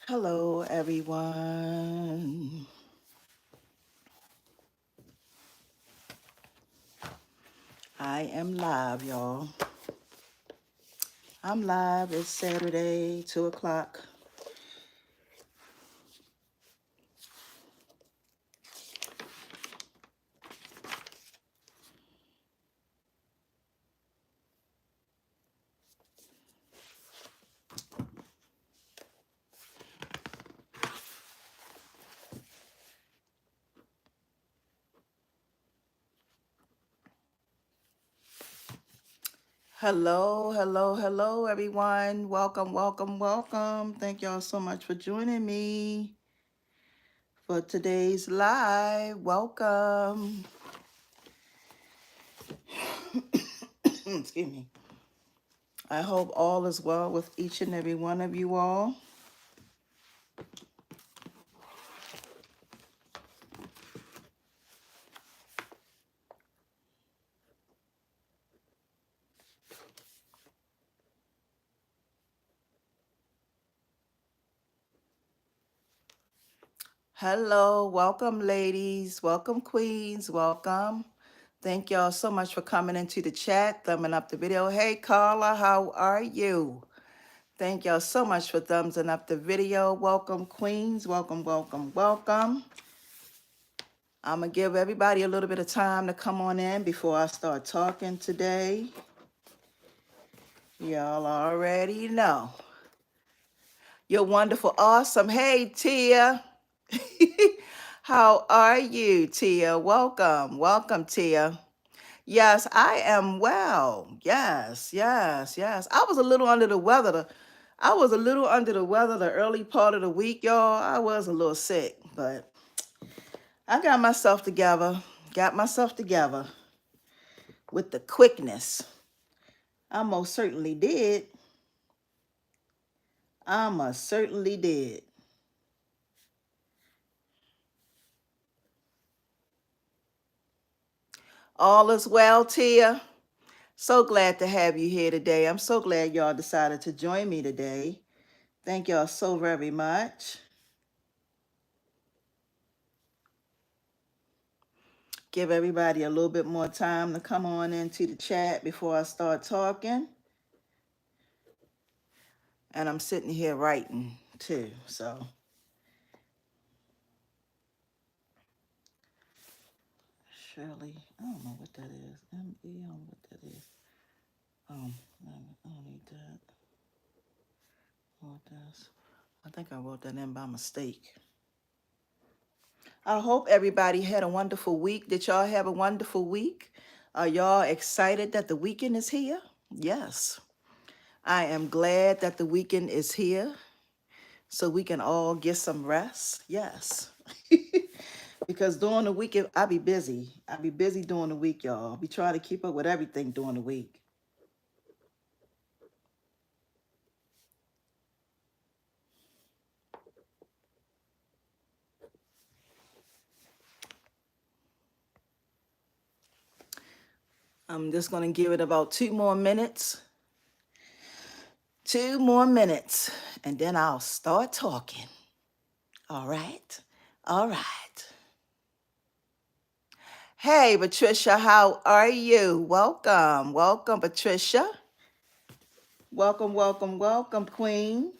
Hello, everyone. I am live, y'all. I'm live. It's Saturday, 2 o'clock. Hello, everyone. Welcome. Thank y'all so much for joining me for today's live. Welcome. Excuse me. I hope all is well with each and every one of you all. Hello, welcome, ladies. Welcome, queens. Welcome. Thank y'all so much for coming into the chat, thumbing up the video. Hey, Carla, how are you? Thank y'all so much for thumbsing up the video. Welcome, queens. Welcome. I'm going to give everybody a little bit of time to come on in before I start talking today. Y'all already know. You're wonderful, awesome. Hey, Tia. How are you, Tia? Welcome, Tia. Yes, I am well. Yes. I was a little under the weather. The early part of the week, y'all. I was a little sick, but I got myself together. Got myself together with the quickness. I most certainly did. I most certainly did. All is well, Tia. So glad to have you here today. I'm so glad y'all decided to join me today. Thank y'all so very much. Give everybody a little bit more time to come on into the chat before I start talking. And I'm sitting here writing too, so. Shirley, I don't know what that is. M-E, I don't know what that is. I don't need that. What this? I think I wrote that in by mistake. I hope everybody had a wonderful week. Did y'all have a wonderful week? Are y'all excited that the weekend is here? Yes. I am glad that the weekend is here so we can all get some rest. Yes. Because during the week, I be busy. I be busy during the week, y'all. Be trying to keep up with everything during the week. I'm just going to give it about 2 more minutes. 2 more minutes, and then I'll start talking. All right? All right. Hey, Patricia, how are you? Welcome, Patricia. Welcome, Queen.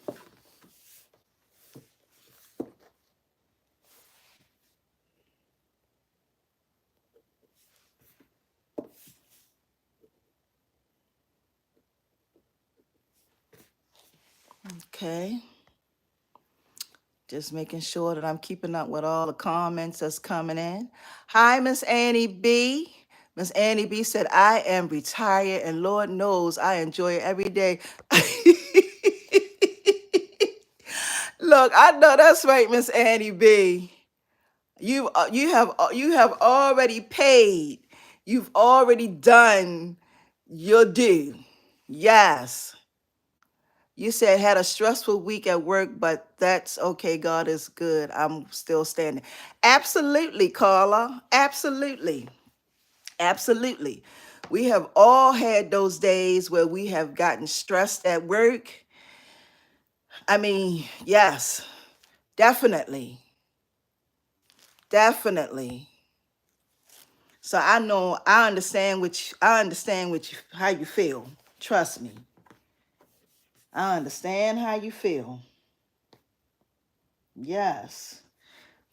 Okay. Just making sure that I'm keeping up with all the comments that's coming in. Hi, Miss Annie B. Miss Annie B said, I am retired and Lord knows I enjoy it every day. Look, I know that's right, Miss Annie B. You have already paid. You've already done your due. Yes. You said had a stressful week at work, but that's okay. God is good. I'm still standing. Absolutely, Carla. Absolutely. We have all had those days where we have gotten stressed at work. I mean, yes, definitely, definitely. So I know I understand how you feel. Trust me, I understand how you feel. Yes.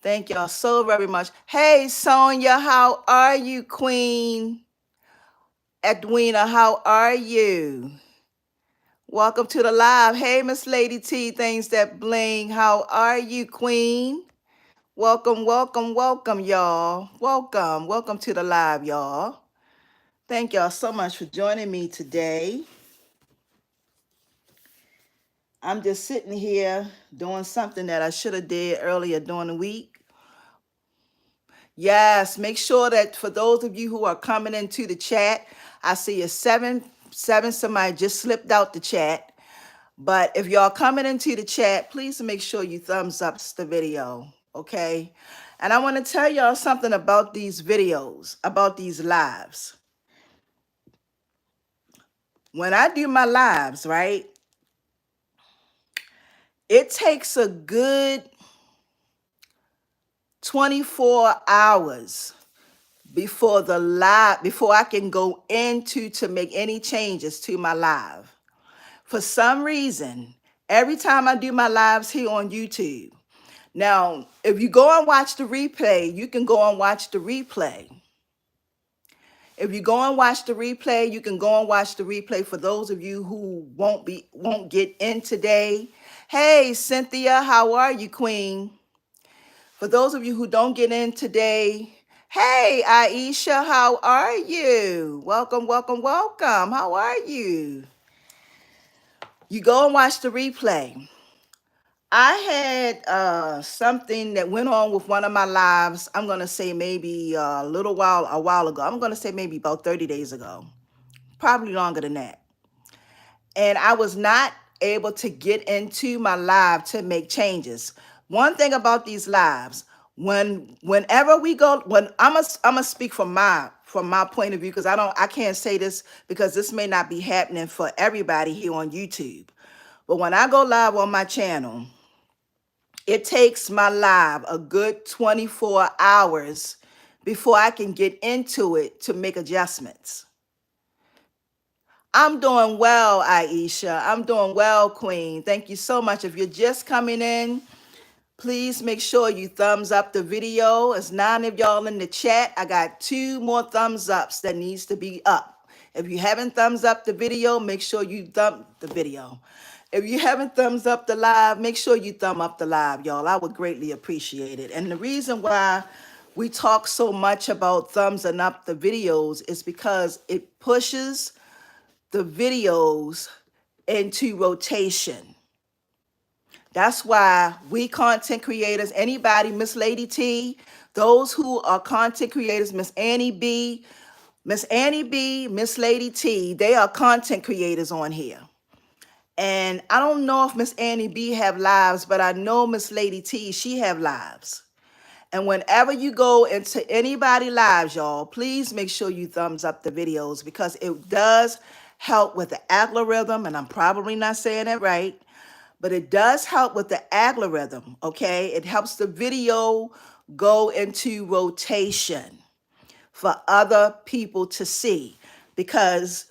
Thank y'all so very much. Hey, Sonia, how are you, Queen? Edwina, how are you? Welcome to the live. Hey, Miss Lady T, things that bling. How are you, Queen? Welcome, welcome, welcome, y'all. Welcome, welcome to the live, y'all. Thank y'all so much for joining me today. I'm just sitting here doing something that I should have did earlier during the week. Yes, make sure that for those of you who are coming into the chat, I see a seven, somebody just slipped out the chat. But if y'all coming into the chat, please make sure you thumbs up the video, okay? And I want to tell y'all something about these videos, about these lives. When I do my lives, right, it takes a good 24 hours before I can go into to make any changes to my live. For some reason, every time I do my lives here on YouTube, now, if you go and watch the replay, you can go and watch the replay. If you go and watch the replay, you can go and watch the replay. For those of you who won't get in today. Hey, Cynthia, how are you, Queen? For those of you who don't get in today, hey, Aisha, how are you? Welcome, welcome, welcome. How are you? You go and watch the replay. I had something that went on with one of my lives. I'm going to say maybe a while ago. I'm going to say maybe about 30 days ago, probably longer than that. And I was not able to get into my live to make changes. One thing about these lives, whenever we go, when I'm gonna speak from my point of view, because I can't say this because this may not be happening for everybody here on YouTube. But when I go live on my channel, it takes my live a good 24 hours before I can get into it to make adjustments. I'm doing well, Aisha. I'm doing well, Queen. Thank you so much. If you're just coming in, please make sure you thumbs up the video. It's 9 of y'all in the chat. I got 2 more thumbs ups that needs to be up. If you haven't thumbs up the video, make sure you thumb the video. If you haven't thumbs up the live, make sure you thumb up the live, y'all. I would greatly appreciate it. And the reason why we talk so much about thumbsing up the videos is because it pushes the videos into rotation. That's why we content creators, anybody, Miss Lady T, those who are content creators, Miss Annie B, Miss Lady T, they are content creators on here. And I don't know if Miss Annie B have lives, but I know Miss Lady T, she have lives. And whenever you go into anybody lives, y'all, please make sure you thumbs up the videos because it does help with the algorithm. And I'm probably not saying it right, but it does help with the algorithm, okay? It helps the video go into rotation for other people to see because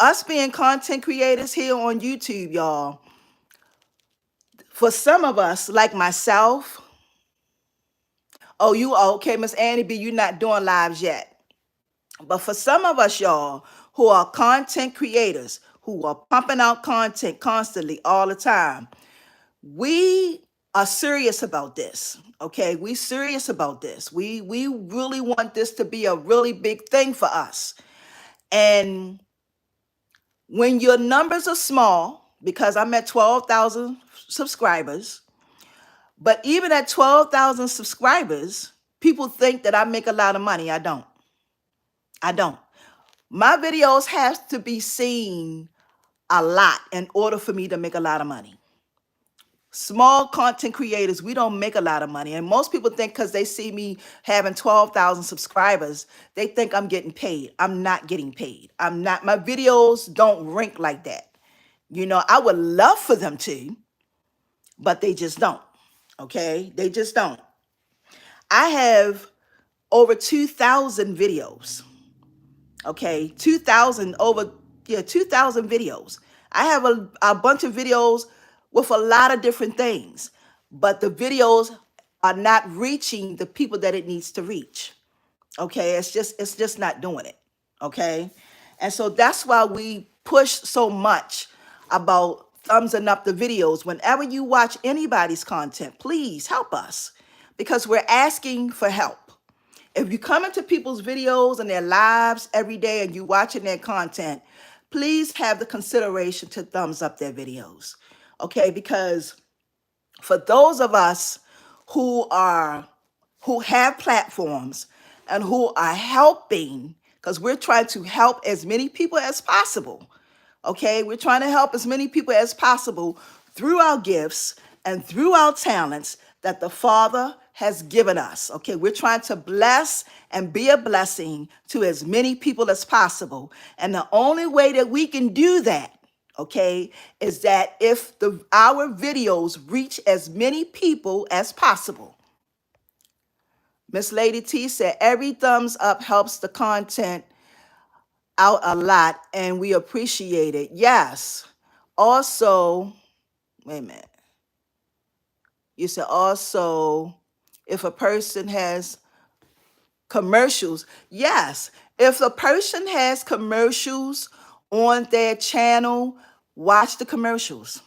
us being content creators here on YouTube, y'all, for some of us, like myself, oh, you okay, Miss Annie B, you're not doing lives yet. But for some of us, y'all, who are content creators, who are pumping out content constantly all the time, we are serious about this. Okay, we serious about this. We really want this to be a really big thing for us. And when your numbers are small, because I'm at 12,000 subscribers, but even at 12,000 subscribers, people think that I make a lot of money. I don't. I don't. My videos have to be seen a lot in order for me to make a lot of money. Small content creators, we don't make a lot of money. And most people think because they see me having 12,000 subscribers, they think I'm getting paid. I'm not getting paid. I'm not. My videos don't rank like that. You know, I would love for them to, but they just don't. Okay? They just don't. I have over 2,000 videos. Okay? 2,000 over, yeah, 2,000 videos. I have a bunch of videos with a lot of different things, but the videos are not reaching the people that it needs to reach. Okay, it's just not doing it. Okay, and so that's why we push so much about thumbsing up the videos. Whenever you watch anybody's content, please help us, because we're asking for help. If you come into people's videos and their lives every day and you watching their content, please have the consideration to thumbs up their videos. Okay, because for those of us who are who have platforms and who are helping, because we're trying to help as many people as possible. Okay, we're trying to help as many people as possible through our gifts and through our talents that the Father has given us. Okay, we're trying to bless and be a blessing to as many people as possible. And the only way that we can do that, okay, is that if our videos reach as many people as possible. Miss Lady T said every thumbs up helps the content out a lot and we appreciate it. Yes. Also, wait a minute. You said also if a person has commercials. Yes. If a person has commercials on their channel, watch the commercials,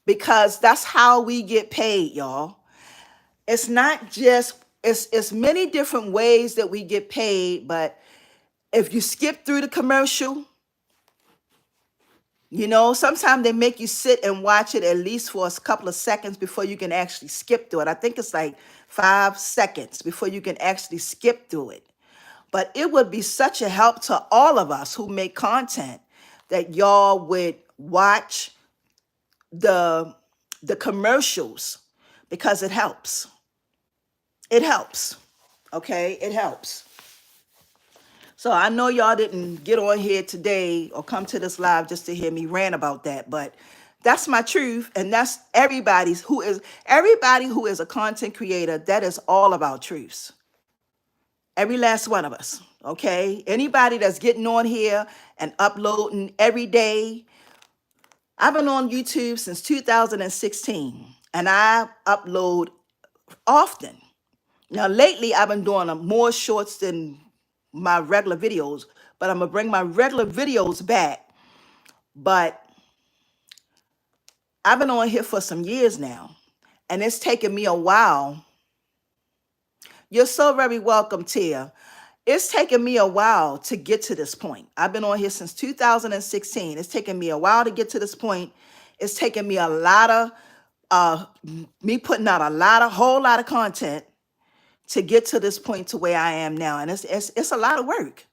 because that's how we get paid, y'all. It's not just, it's many different ways that we get paid, but if you skip through the commercial, you know, sometimes they make you sit and watch it at least for a couple of seconds before you can actually skip through it. I think it's like 5 seconds before you can actually skip through it. But it would be such a help to all of us who make content that y'all would watch the commercials, because it helps. It helps. Okay, it helps. So I know y'all didn't get on here today or come to this live just to hear me rant about that, but that's my truth, and that's everybody who is a content creator. That is all of our truths. Every last one of us. Okay, anybody that's getting on here and uploading every day. I've been on YouTube since 2016, and I upload often. Now, lately, I've been doing more shorts than my regular videos, but I'm going to bring my regular videos back. But I've been on here for some years now, and it's taken me a while. You're so very welcome, Tia. It's taken me a while to get to this point. I've been on here since 2016. It's taken me a while to get to this point. It's taken me a lot of, me putting out whole lot of content to get to this point to where I am now. And it's a lot of work.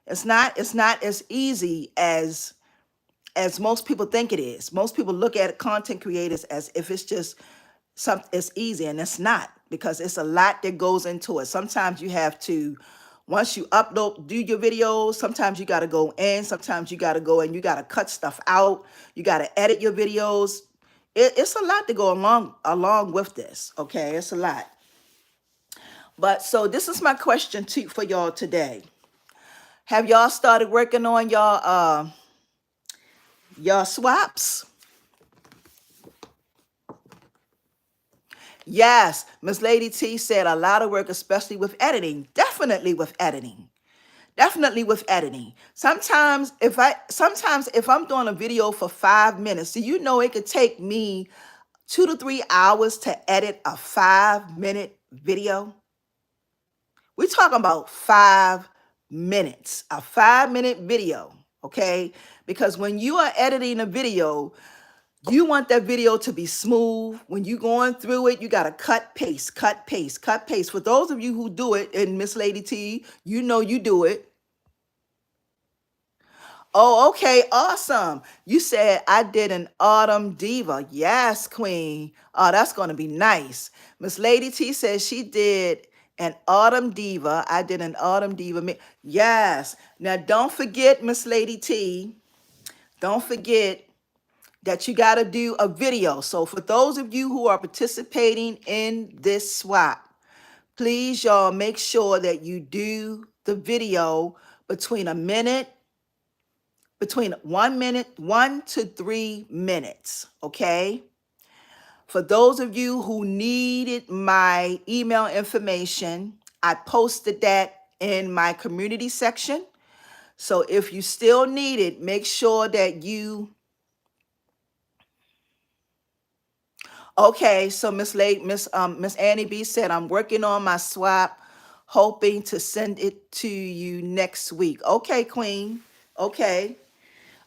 It's not as easy as most people think it is. Most people look at content creators as if it's just something, it's easy, and it's not, because it's a lot that goes into it. Sometimes you have to, once you upload, do your videos, sometimes you got to go in, sometimes you got to go and you got to cut stuff out. You got to edit your videos. It's a lot to go along with this. Okay, it's a lot. But so this is my question for y'all today. Have y'all started working on y'all swaps? Yes, Miss Lady T said a lot of work, especially with editing. Definitely with editing. Definitely with editing. Sometimes if I'm doing a video for 5 minutes, do you know it could take me 2 to 3 hours to edit a 5-minute video? We're talking about 5 minutes, a 5-minute video, okay? Because when you are editing a video, you want that video to be smooth. When you're going through it, you got to cut, paste, cut, paste, cut, paste. For those of you who do it, and Miss Lady T, you know you do it. Oh, okay, awesome. You said I did an Autumn Diva. Yes, Queen. Oh, that's going to be nice. Miss Lady T says she did an Autumn Diva. I did an Autumn Diva. Yes. Now, don't forget, Miss Lady T, don't forget that you got to do a video. So for those of you who are participating in this swap, please y'all make sure that you do the video between 1 minute, 1 to 3 minutes, okay? For those of you who needed my email information, I posted that in my community section. So if you still need it, make sure that you, okay, so Miss Annie B said, I'm working on my swap, hoping to send it to you next week. Okay, Queen. Okay.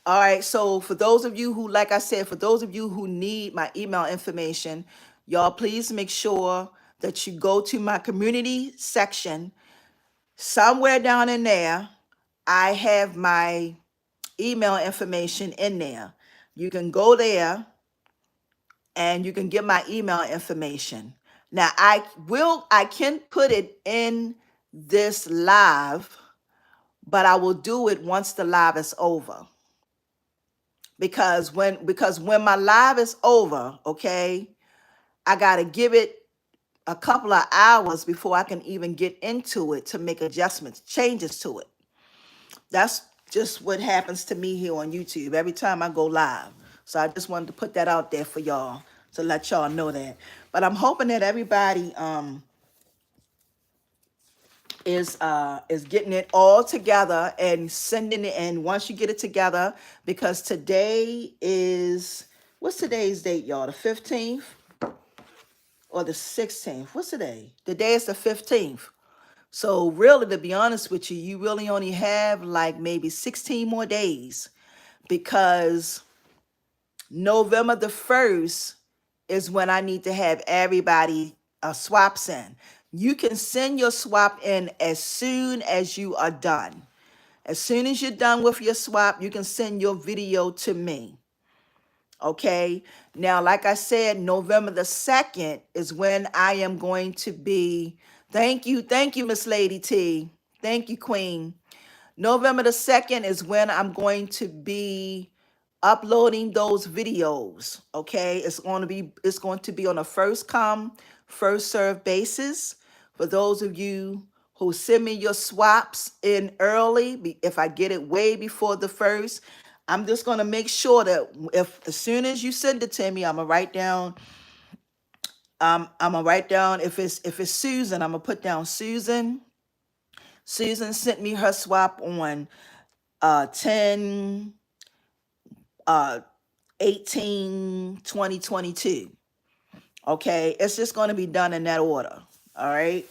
All right. So for those of you who, like I said, for those of you who need my email information, y'all please make sure that you go to my community section. Somewhere down in there, I have my email information in there. You can go there and you can get my email information. Now I can put it in this live, but I will do it once the live is over. Because when my live is over, okay, I got to give it a couple of hours before I can even get into it to make adjustments, changes to it. That's just what happens to me here on YouTube every time I go live. So I just wanted to put that out there for y'all to let y'all know that. But I'm hoping that everybody is getting it all together and sending it in once you get it together, because today is, what's today's date, y'all? The 15th or the 16th? What's today? The day is the 15th. So really, to be honest with you, you really only have like maybe 16 more days, because November the 1st is when I need to have everybody swaps in. You can send your swap in as soon as you are done. As soon as you're done with your swap, you can send your video to me. Okay. Now, like I said, November the 2nd is when I am going to be. Thank you, Miss Lady T. Thank you, Queen. November the 2nd is when I'm going to be uploading those videos. Okay. It's going to be on a first come, first serve basis. For those of you who send me your swaps in early, if I get it way before the first, I'm just going to make sure that as soon as you send it to me, I'm going to write down, if it's Susan, I'm going to put down Susan. Susan sent me her swap on 10 18 2022. Okay, it's just going to be done in that order. All right.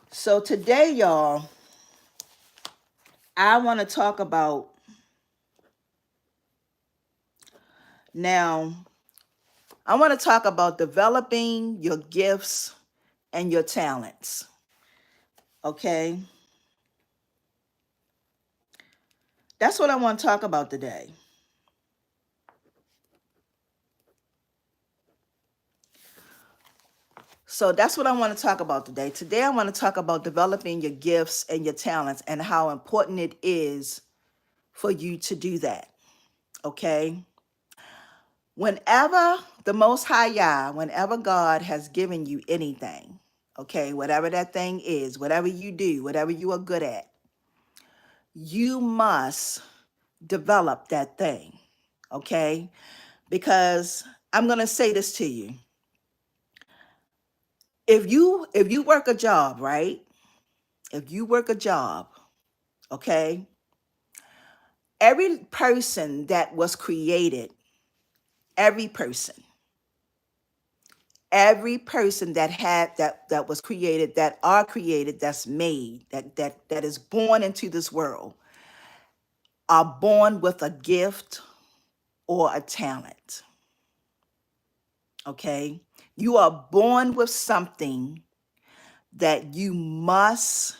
So today, y'all, I want to talk about, now I want to talk about developing your gifts and your talents. Okay, that's what I want to talk about today. So that's what I want to talk about today. Today, I want to talk about developing your gifts and your talents and how important it is for you to do that. Okay. Whenever the Most High Yah, whenever God has given you anything, okay, whatever that thing is, whatever you do, whatever you are good at, you must develop that thing. Okay. Because I'm going to say this to you. If you work a job, right? If you work a job, okay, every person that was created, every person that was created, that are created, that's made, that is born into this world, are born with a gift or a talent. Okay? You are born with something that you must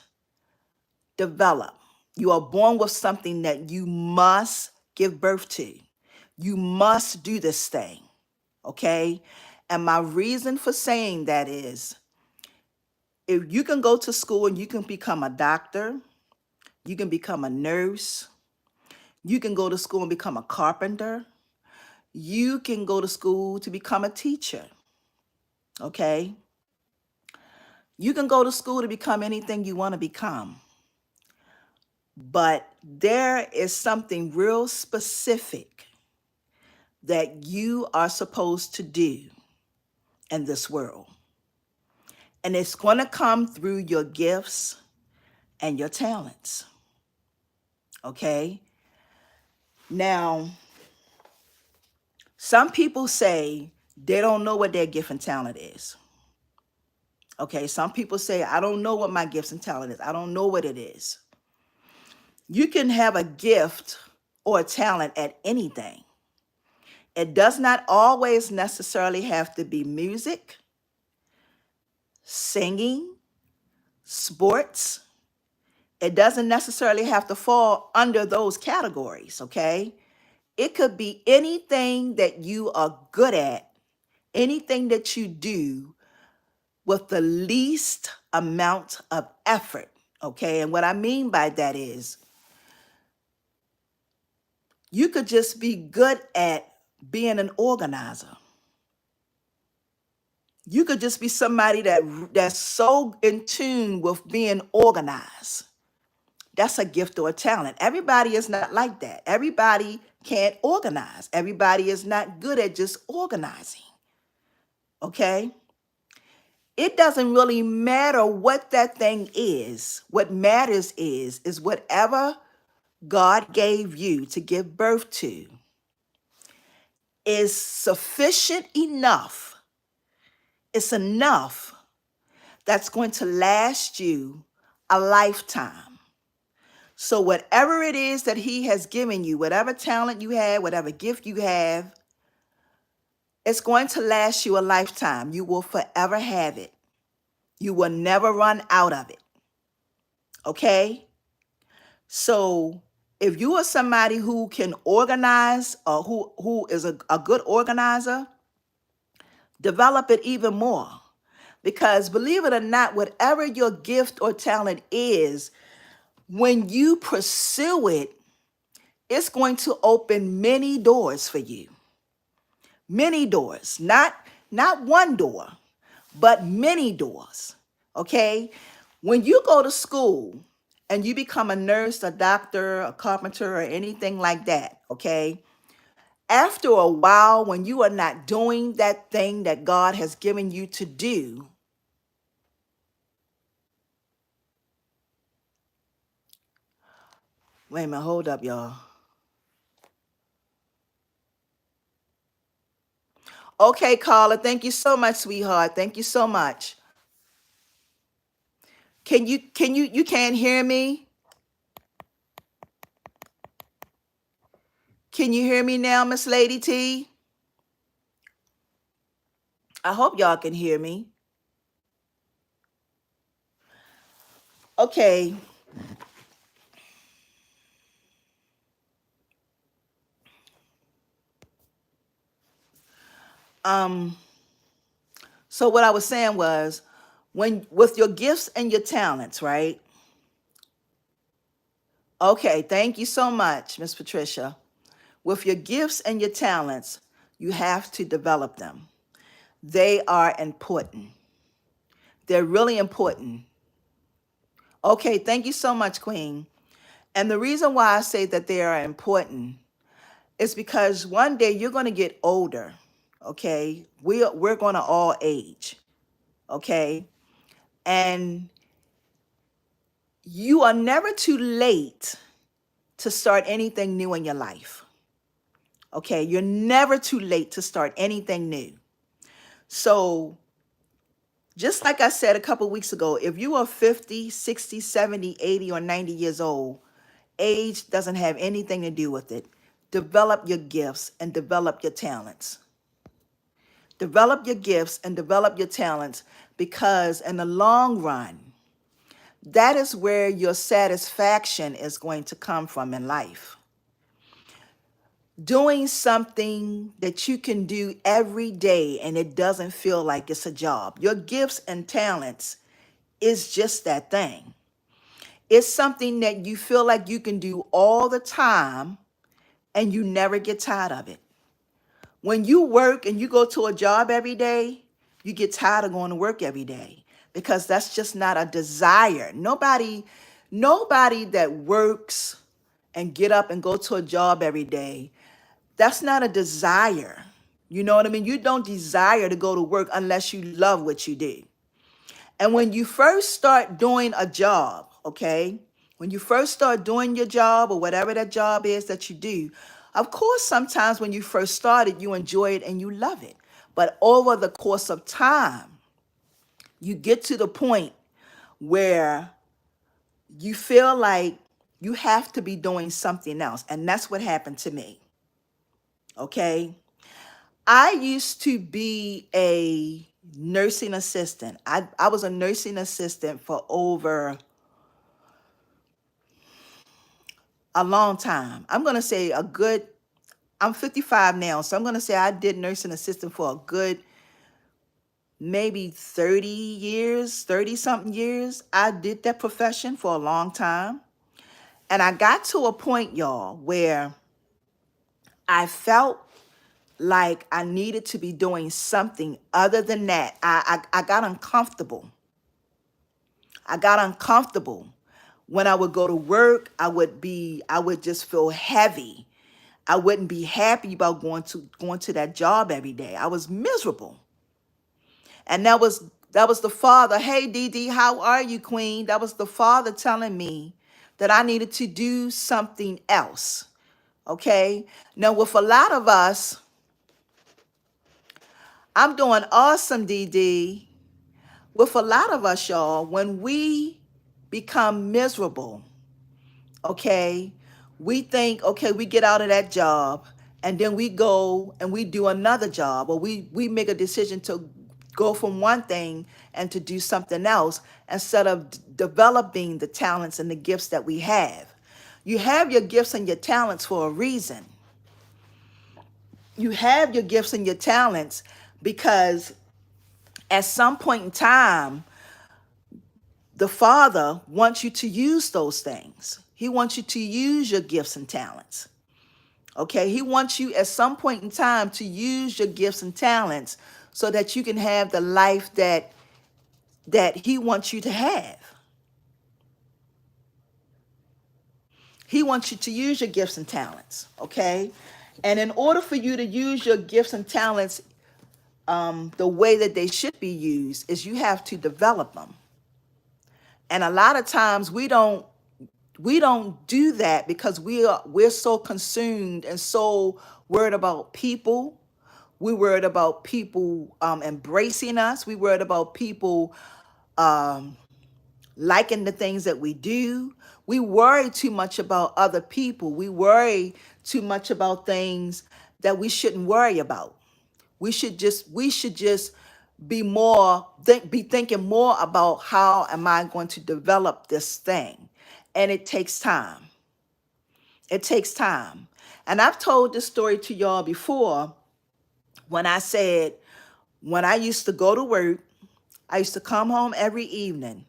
develop. You are born with something that you must give birth to. You must do this thing. Okay? And my reason for saying that is, if you can go to school and you can become a doctor, you can become a nurse, you can go to school and become a carpenter, You can go to school to become a teacher, okay? You can go to school to become anything you want to become, but there is something real specific that you are supposed to do in this world. And it's going to come through your gifts and your talents, okay? Now, some people say they don't know what their gift and talent is. Okay, some people say, I don't know what my gifts and talent is. I don't know what it is. You can have a gift or a talent at anything. It does not always necessarily have to be music, singing, sports. It doesn't necessarily have to fall under those categories, okay? It could be anything that you are good at, anything that you do with the least amount of effort, okay? And what I mean by that is you could just be good at being an organizer. You could just be somebody that's so in tune with being organized. That's a gift or a talent. Everybody is not like that. Everybody can't organize. Everybody is not good at just organizing. Okay? It doesn't really matter what that thing is. What matters is whatever God gave you to give birth to is sufficient enough. It's enough that's going to last you a lifetime. So whatever it is that he has given you, whatever talent you have, whatever gift you have, it's going to last you a lifetime. You will forever have it. You will never run out of it. Okay? So if you are somebody who can organize or who is a good organizer, develop it even more. Because believe it or not, whatever your gift or talent is, when you pursue it, it's going to open many doors for you. Many doors, not one door, but many doors. Okay? When you go to school and you become a nurse, a doctor, a carpenter, or anything like that, okay? After a while, when you are not doing that thing that God has given you to do, wait a minute, hold up, y'all. Okay, Carla, thank you so much, sweetheart. Thank you so much. You can't hear me? Can you hear me now, Miss Lady T? I hope y'all can hear me. Okay. So what I was saying was, when with your gifts and your talents, right? Okay, thank you so much, Miss Patricia. With your gifts and your talents, you have to develop them. They are important. They're really important. Okay, thank you so much, Queen. And the reason why I say that they are important is because one day you're going to get older. Okay, we're going to all age. Okay, and you are never too late to start anything new in your life. Okay, you're never too late to start anything new. So just like I said a couple weeks ago, if you are 50, 60, 70, 80, or 90 years old, age doesn't have anything to do with it. Develop your gifts and develop your talents. Develop your gifts and develop your talents, because in the long run, that is where your satisfaction is going to come from in life. Doing something that you can do every day and it doesn't feel like it's a job. Your gifts and talents is just that thing. It's something that you feel like you can do all the time and you never get tired of it. When you work and you go to a job every day, you get tired of going to work every day because that's just not a desire. Nobody that works and get up and go to a job every day, that's not a desire. You know what I mean? You don't desire to go to work unless you love what you do. And when you first start doing a job, okay, when you first start doing your job or whatever that job is that you do, of course, sometimes when you first started, you enjoy it and you love it. But over the course of time, you get to the point where you feel like you have to be doing something else. And that's what happened to me. Okay. I used to be a nursing assistant. I was a nursing assistant for over a long time. I'm going to say a good, I'm 55 now, so I'm going to say I did nursing assistant for a good maybe 30 years, 30 something years. I did that profession for a long time. And I got to a point, y'all, where I felt like I needed to be doing something other than that. I got uncomfortable. I got uncomfortable. When I would go to work, I would just feel heavy. I wouldn't be happy about going to that job every day. I was miserable. And that was the father. Hey Dee Dee, how are you, Queen? That was the father telling me that I needed to do something else. Okay? Now with a lot of us, I'm doing awesome, Dee Dee. With a lot of us, y'all, when we become miserable, okay, we think, okay, we get out of that job and then we go and we do another job, or we make a decision to go from one thing and to do something else instead of developing the talents and the gifts that we have. You have your gifts and your talents for a reason. You have your gifts and your talents because at some point in time, the Father wants you to use those things. He wants you to use your gifts and talents. Okay, he wants you at some point in time to use your gifts and talents so that you can have the life that he wants you to have. He wants you to use your gifts and talents, okay? And in order for you to use your gifts and talents the way that they should be used is you have to develop them. And a lot of times we don't do that because we're so consumed and so worried about people. We worried about people embracing us. We worried about people liking the things that we do. We worry too much about other people. We worry too much about things that we shouldn't worry about. We should just be thinking more about how am I going to develop this thing. And it takes time. It takes time. And I've told this story to y'all before when I said, when I used to go to work, I used to come home every evening.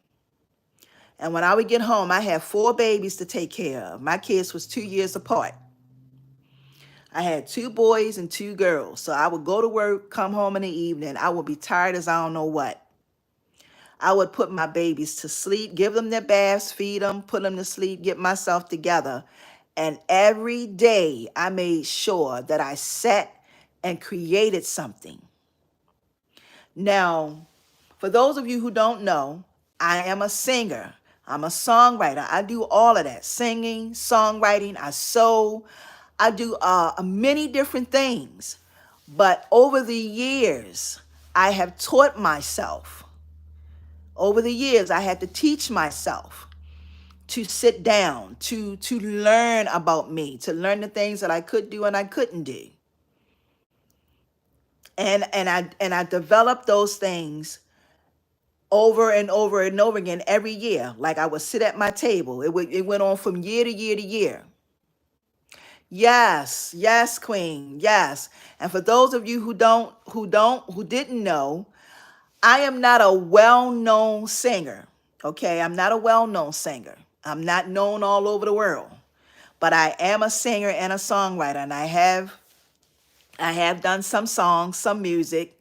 And when I would get home, I had 4 babies to take care of. My kids was 2 years apart. I had 2 boys and 2 girls. So I would go to work, come home in the evening. I would be tired as I don't know what. I would put my babies to sleep, give them their baths, feed them, put them to sleep, get myself together. And every day I made sure that I sat and created something. Now, for those of you who don't know, I am a singer. I'm a songwriter. I do all of that. Singing, songwriting, I sew. I do many different things. But over the years, I have taught myself. Over the years, I had to teach myself to sit down, to learn about me, to learn the things that I could do and I couldn't do. And I developed those things over and over and over again every year. Like I would sit at my table. It went on from year to year to year. Yes, yes, Queen, yes. And for those of you who didn't know, I am not a well-known singer. Okay, I'm not a well-known singer. I'm not known all over the world, but I am a singer and a songwriter, and I have I have done some songs, some music.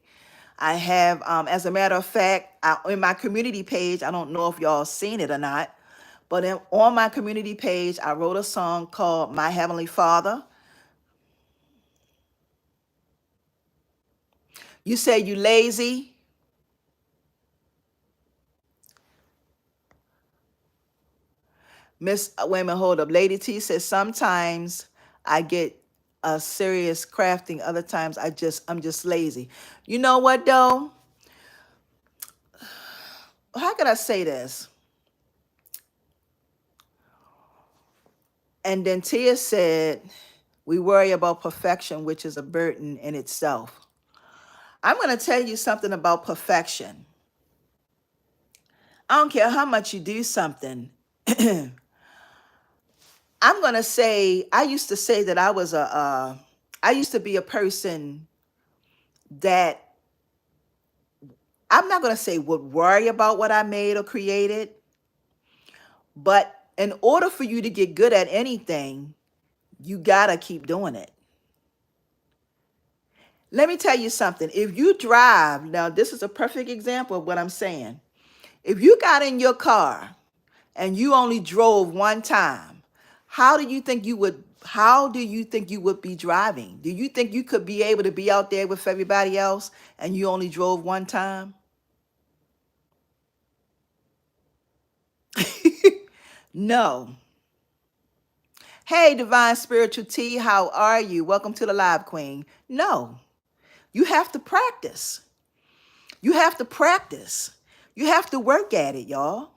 I have, as a matter of fact, in my community page, I don't know if y'all seen it or not, but on my community page, I wrote a song called My Heavenly Father. You say you lazy? Miss, wait a minute, hold up. Lady T says sometimes I get a serious crafting. Other times I'm just lazy. You know what though? How could I say this? And then Tia said, we worry about perfection, which is a burden in itself. I'm going to tell you something about perfection. I don't care how much you do something. I'm going to say, I used to say that I used to be a person that I'm not going to say would worry about what I made or created, but in order for you to get good at anything, you got to keep doing it. Let me tell you something. If you drive, now this is a perfect example of what I'm saying. If you got in your car and you only drove one time, how do you think you would be driving? Do you think you could be able to be out there with everybody else and you only drove one time? No. Hey, Divine Spiritual Tea, how are you? Welcome to the Live Queen. No, you have to practice. You have to practice. You have to work at it, y'all.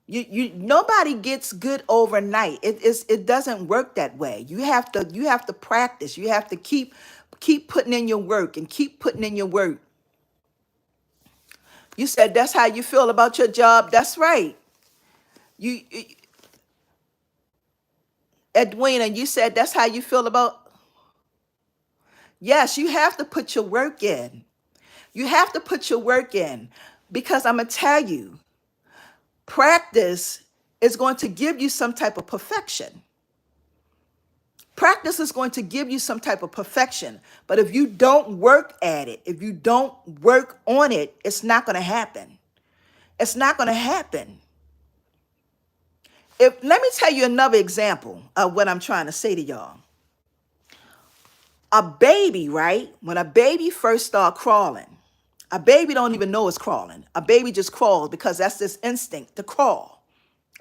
Nobody gets good overnight. It doesn't work that way. You have to practice. You have to keep putting in your work and keep putting in your work. You said that's how you feel about your job. That's right. You Edwina, you said that's how you feel about. Yes, you have to put your work in. You have to put your work in because I'm going to tell you, practice is going to give you some type of perfection. Practice is going to give you some type of perfection. But if you don't work at it, if you don't work on it, it's not going to happen. It's not going to happen. Let me tell you another example of what I'm trying to say to y'all. A baby, right? When a baby first start crawling, a baby don't even know it's crawling. A baby just crawls because that's this instinct to crawl.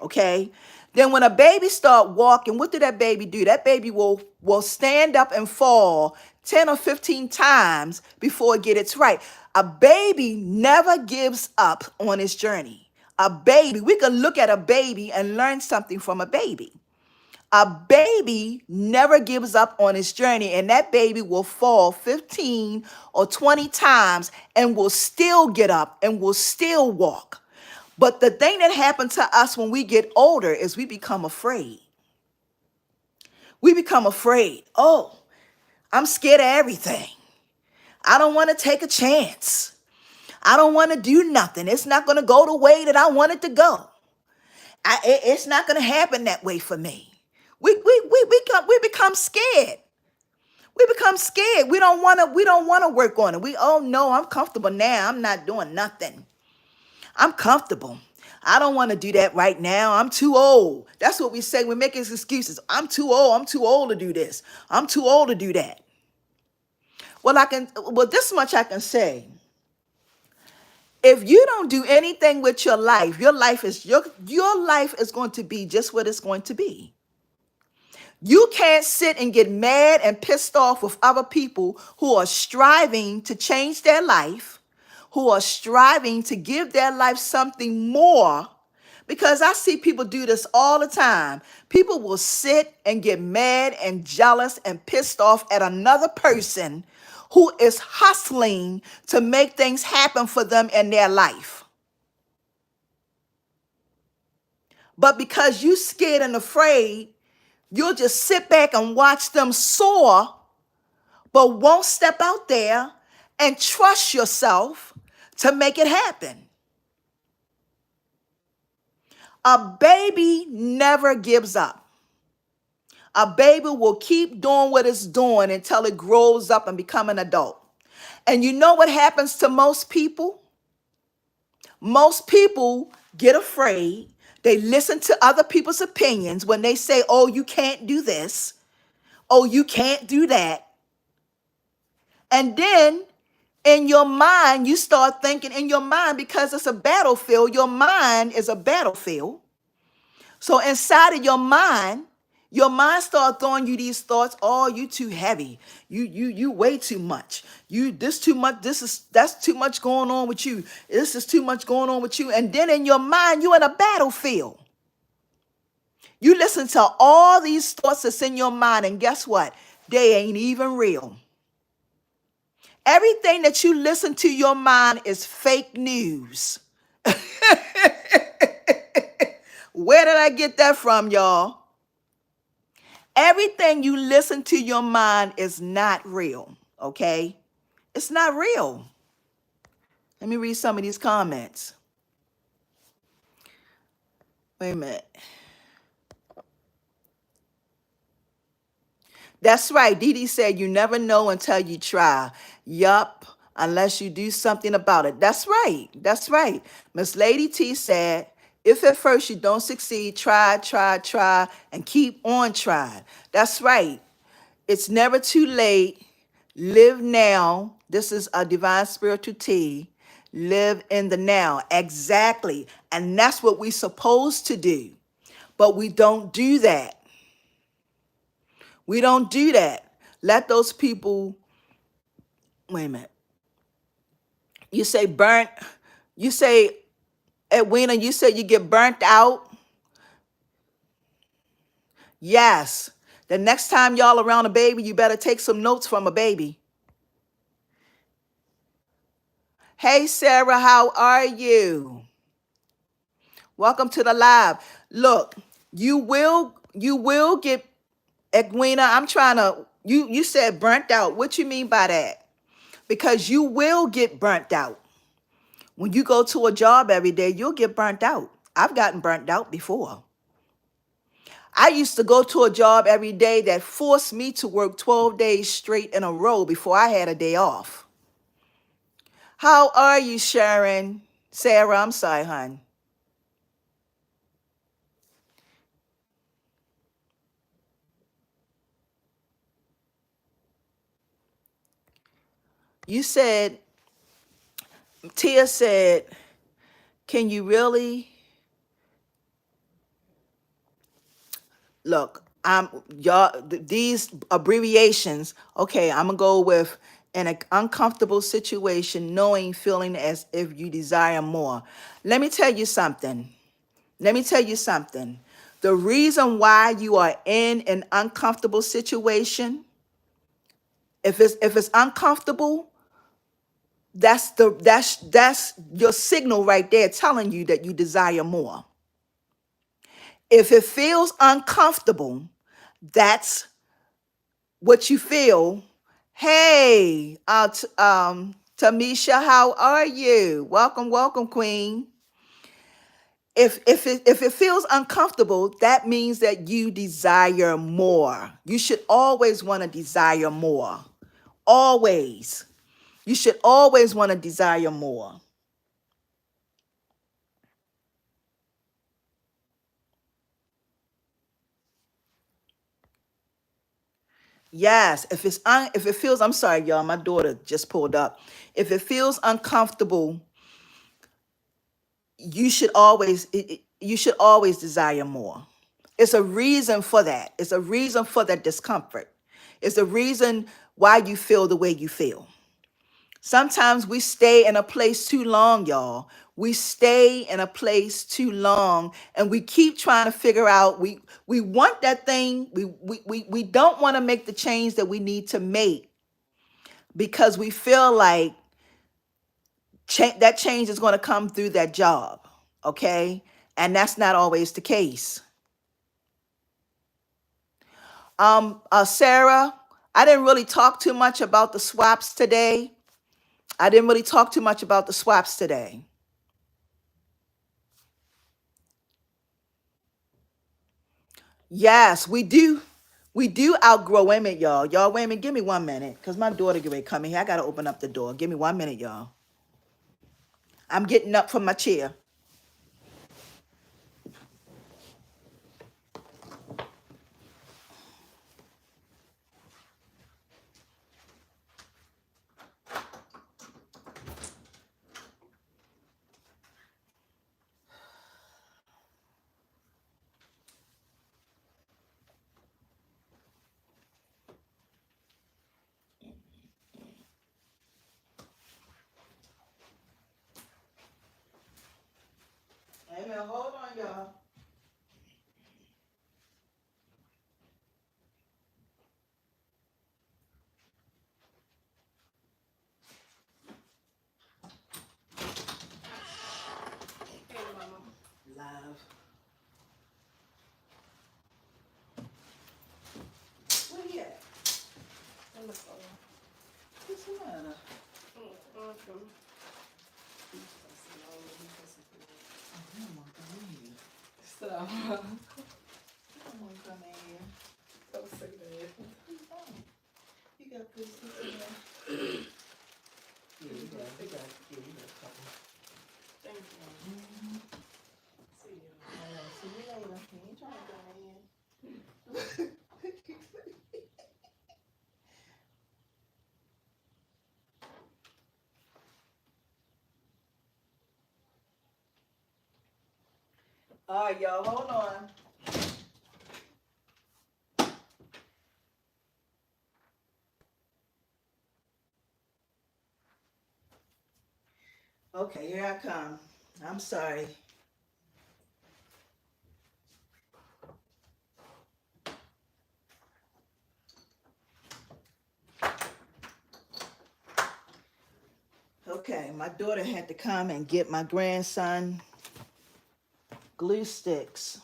Okay? Then when a baby start walking, what do that baby do? That baby will stand up and fall 10 or 15 times before it gets its right. A baby never gives up on its journey. A baby, we can look at a baby and learn something from a baby. A baby never gives up on its journey, and that baby will fall 15 or 20 times and will still get up and will still walk. But the thing that happens to us when we get older is we become afraid. We become afraid. Oh, I'm scared of everything. I don't want to take a chance. I don't want to do nothing. It's not going to go the way that I want it to go. It's not going to happen that way for me. We become scared. We become scared. We don't want to work on it. Oh no, I'm comfortable now. I'm not doing nothing. I'm comfortable. I don't want to do that right now. I'm too old. That's what we say. We make excuses. I'm too old. I'm too old to do this. I'm too old to do that. Well, this much I can say. If you don't do anything with your life is going to be just what it's going to be. You can't sit and get mad and pissed off with other people who are striving to change their life, who are striving to give their life something more. Because I see people do this all the time. People will sit and get mad and jealous and pissed off at another person who is hustling to make things happen for them in their life. But because you scared and afraid, you'll just sit back and watch them soar, but won't step out there and trust yourself to make it happen. A baby never gives up. A baby will keep doing what it's doing until it grows up and become an adult. And you know what happens to most people? Most people get afraid. They listen to other people's opinions when they say, oh, you can't do this. Oh, you can't do that. And then in your mind, you start thinking in your mind, because it's a battlefield, your mind is a battlefield. So inside of your mind start throwing you these thoughts. Oh, you too heavy. You way too much. You this too much. That's too much going on with you. This is too much going on with you. And then in your mind, you in a battlefield. You listen to all these thoughts that's in your mind, and guess what? They ain't even real. Everything that you listen to your mind is fake news. Where did I get that from, y'all? Everything you listen to your mind is not real, okay? It's not real. Let me read some of these comments. Wait a minute. That's right. Dee Dee said you never know until you try. Yup, unless you do something about it. That's right. That's right. Miss Lady T said, if at first you don't succeed, try, and keep on trying. That's right. It's never too late. Live now. This is a divine spiritual tea. Live in the now. Exactly. And that's what we're supposed to do. But we don't do that. We don't do that. Let those people, wait a minute. You say burnt, you say, Edwina, you said you get burnt out. Yes. The next time y'all around a baby, you better take some notes from a baby. Hey, Sarah, how are you? Welcome to the live. Look, you will get, Edwina, I'm trying to, you said burnt out. What you mean by that? Because you will get burnt out. When you go to a job every day, you'll get burnt out. I've gotten burnt out before. I used to go to a job every day that forced me to work 12 days straight in a row before I had a day off. How are you, Sharon? Sarah, I'm sorry, hon. You said, Tia said, can you really look? Y'all, these abbreviations. Okay, I'm gonna go with an uncomfortable situation, knowing, feeling as if you desire more. Let me tell you something. Let me tell you something. The reason why you are in an uncomfortable situation, if it's uncomfortable, that's your signal right there telling you that you desire more. If it feels uncomfortable, that's what you feel. Hey, Tamisha, how are you? Welcome, welcome, Queen. If it feels uncomfortable, that means that you desire more. You should always want to desire more. Always. You should always want to desire more. Yes, if it feels, I'm sorry, y'all, my daughter just pulled up. If it feels uncomfortable, you should always desire more. It's a reason for that. It's a reason for that discomfort. It's a reason why you feel the way you feel. Sometimes we stay in a place too long, y'all. We stay in a place too long, and we keep trying to figure out, we want that thing. We don't want to make the change that we need to make because we feel like that change is going to come through that job. Okay? And that's not always the case. Sarah, I didn't really talk too much about the swaps today. Yes, we do. We do outgrow. Wait a minute, y'all. Y'all, wait a minute. Give me 1 minute, cause my daughter get ready to come in here. I gotta open up the door. Give me 1 minute, y'all. I'm getting up from my chair. Wait a minute. Hold on, y'all. Hey, Mama. Live. Where he at? On the phone. What's the matter? Welcome. Oh, he don't want to come in here. So, He don't want to come in here. don't say that. He don't. You got good stuff in there. Yeah, you got. A couple. Thank you. Mm-hmm. See you. All right, see you later. He ain't trying to come in. All right, y'all, hold on. Okay, here I come. I'm sorry. Okay, my daughter had to come and get my grandson glue sticks.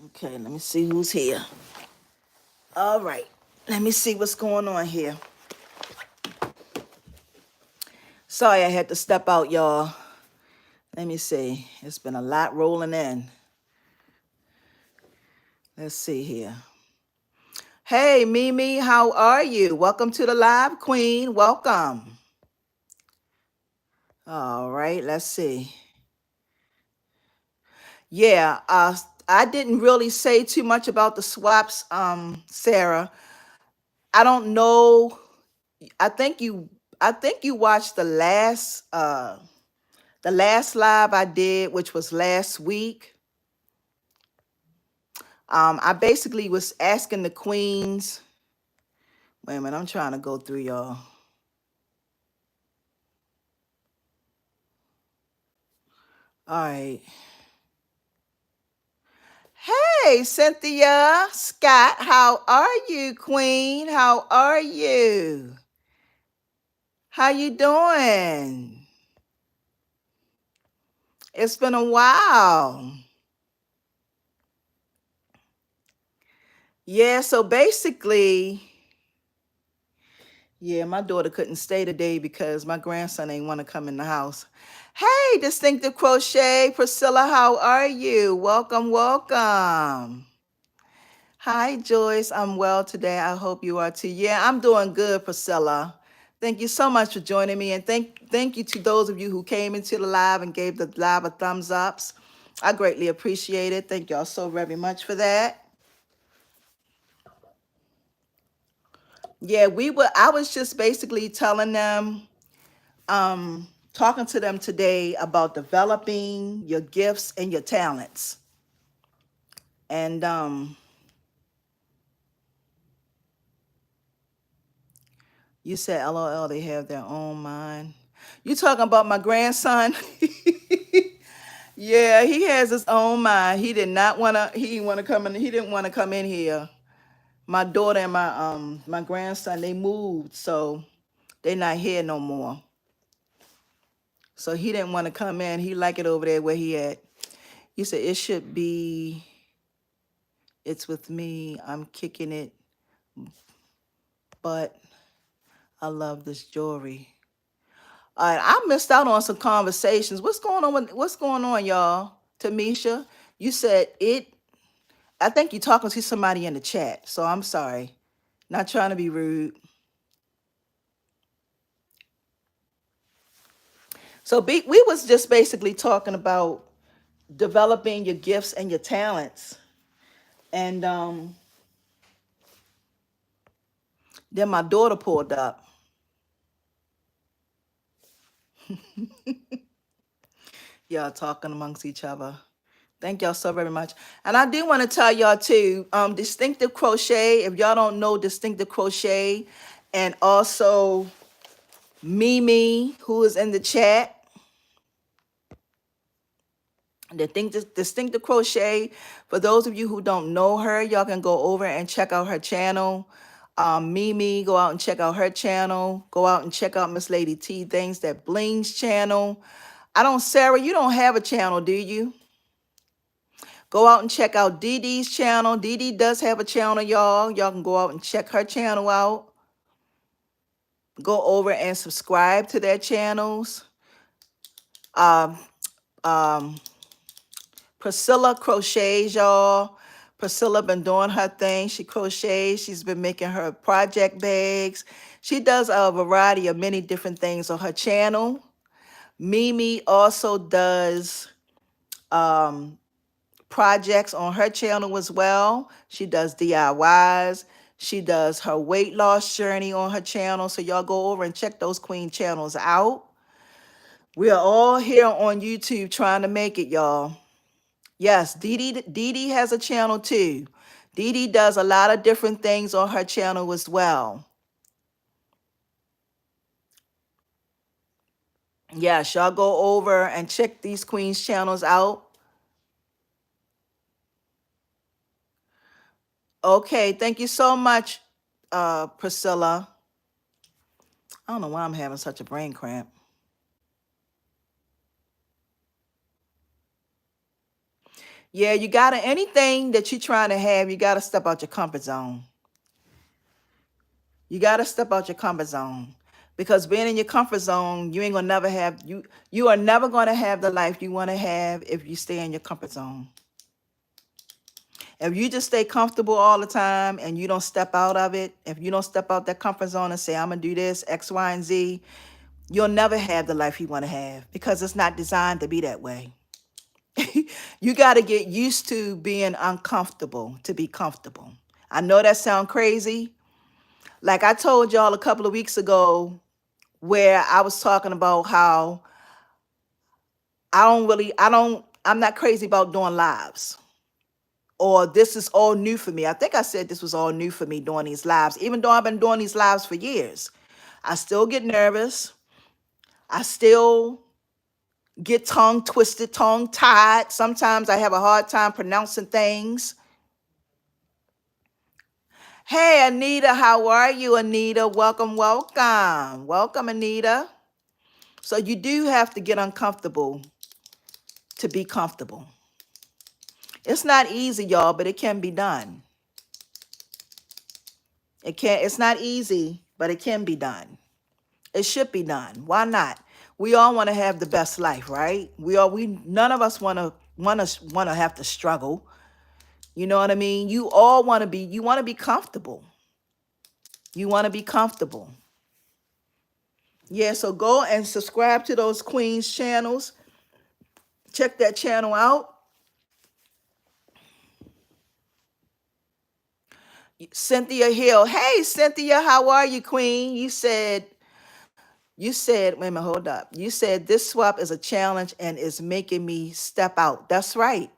Okay, let me see who's here. All right, let me see what's going on here. Sorry I had to step out, y'all. Let me see. It's been a lot rolling in. Let's see here. Hey, Mimi, how are you? Welcome to the live, Queen. Welcome. All right, let's see. Yeah, I didn't really say too much about the swaps, Sarah. I don't know. I think you I think you watched the last live I did, which was last week. I basically was asking the queens. Wait a minute, I'm trying to go through y'all. All right. Hey, Cynthia, Scott, how are you, Queen? How are you? How you doing? It's been a while. Yeah, so basically, yeah, my daughter couldn't stay today because my grandson ain't want to come in the house. Hey, Distinctive Crochet, Priscilla, how are you? Welcome, welcome. Hi, Joyce. I'm well today. I hope you are too. Yeah, I'm doing good, Priscilla. Thank you so much for joining me, and thank you to those of you who came into the live and gave the live a thumbs ups. I greatly appreciate it. Thank y'all so very much for that. Yeah, I was just basically telling them, talking to them today about developing your gifts and your talents. And you said LOL, they have their own mind. You talking about my grandson? Yeah, he has his own mind. He did not wanna he didn't wanna come in, he didn't want to come in here. My daughter and my grandson, they moved, so they're not here no more. So he didn't want to come in. He like it over there where he at. He said it should be, it's with me. I'm kicking it, but I love this jewelry. All right, I missed out on some conversations. What's going on, y'all? Tamisha, you said it. I think you're talking to somebody in the chat, so I'm sorry. Not trying to be rude. So we was just basically talking about developing your gifts and your talents. And then my daughter pulled up. Y'all talking amongst each other. Thank y'all so very much. And I do want to tell y'all too, distinctive crochet, if y'all don't know distinctive crochet, and also Mimi, who is in the chat, distinctive crochet. For those of you who don't know her, y'all can go over and check out her channel. Mimi, go out and check out her channel. Go out and check out Miss Lady T Things That Blings channel. I don't, Sarah, you don't have a channel, do you? Go out and check out Dee Dee's channel. Dee Dee does have a channel, y'all. Y'all can go out and check her channel out. Go over and subscribe to their channels. Um, um, Priscilla crochets, y'all. Priscilla been doing her thing. She crochets. She's been making her project bags. She does a variety of many different things on her channel. Mimi also does projects on her channel as well. She does DIYs. She does her weight loss journey on her channel. So y'all go over and check those queen channels out. We are all here on YouTube trying to make it, y'all. Yes, Dee Dee has a channel too. Dee Dee does a lot of different things on her channel as well. Yes, y'all go over and check these queens channels out. Okay, thank you so much, Priscilla. I don't know why I'm having such a brain cramp. Yeah, you gotta, anything that you're trying to have, you gotta step out your comfort zone. You gotta step out your comfort zone. Because being in your comfort zone, you ain't gonna never have you are never gonna have the life you wanna have if you stay in your comfort zone. If you just stay comfortable all the time and you don't step out of it, if you don't step out that comfort zone and say, I'm gonna do this, X, Y, and Z, you'll never have the life you wanna have because it's not designed to be that way. You got to get used to being uncomfortable to be comfortable. I know that sounds crazy. Like I told y'all a couple of weeks ago where I was talking about how I'm not crazy about doing lives. Or this is all new for me. I think I said this was all new for me doing these lives, even though I've been doing these lives for years. I still get nervous. I still get tongue twisted, tongue tied. Sometimes I have a hard time pronouncing things. Hey, Anita, how are you, Anita? Welcome, welcome. Welcome, Anita. So you do have to get uncomfortable to be comfortable. It's not easy, y'all, but it can be done. It's not easy, but it can be done. It should be done. Why not? We all want to have the best life, right? None of us want to have to struggle. You know what I mean? You want to be comfortable. You want to be comfortable. Yeah, so go and subscribe to those queens channels. Check that channel out. Cynthia Hill. Hey, Cynthia, how are you, queen? Wait a minute, hold up. You said this swap is a challenge and is making me step out. That's right.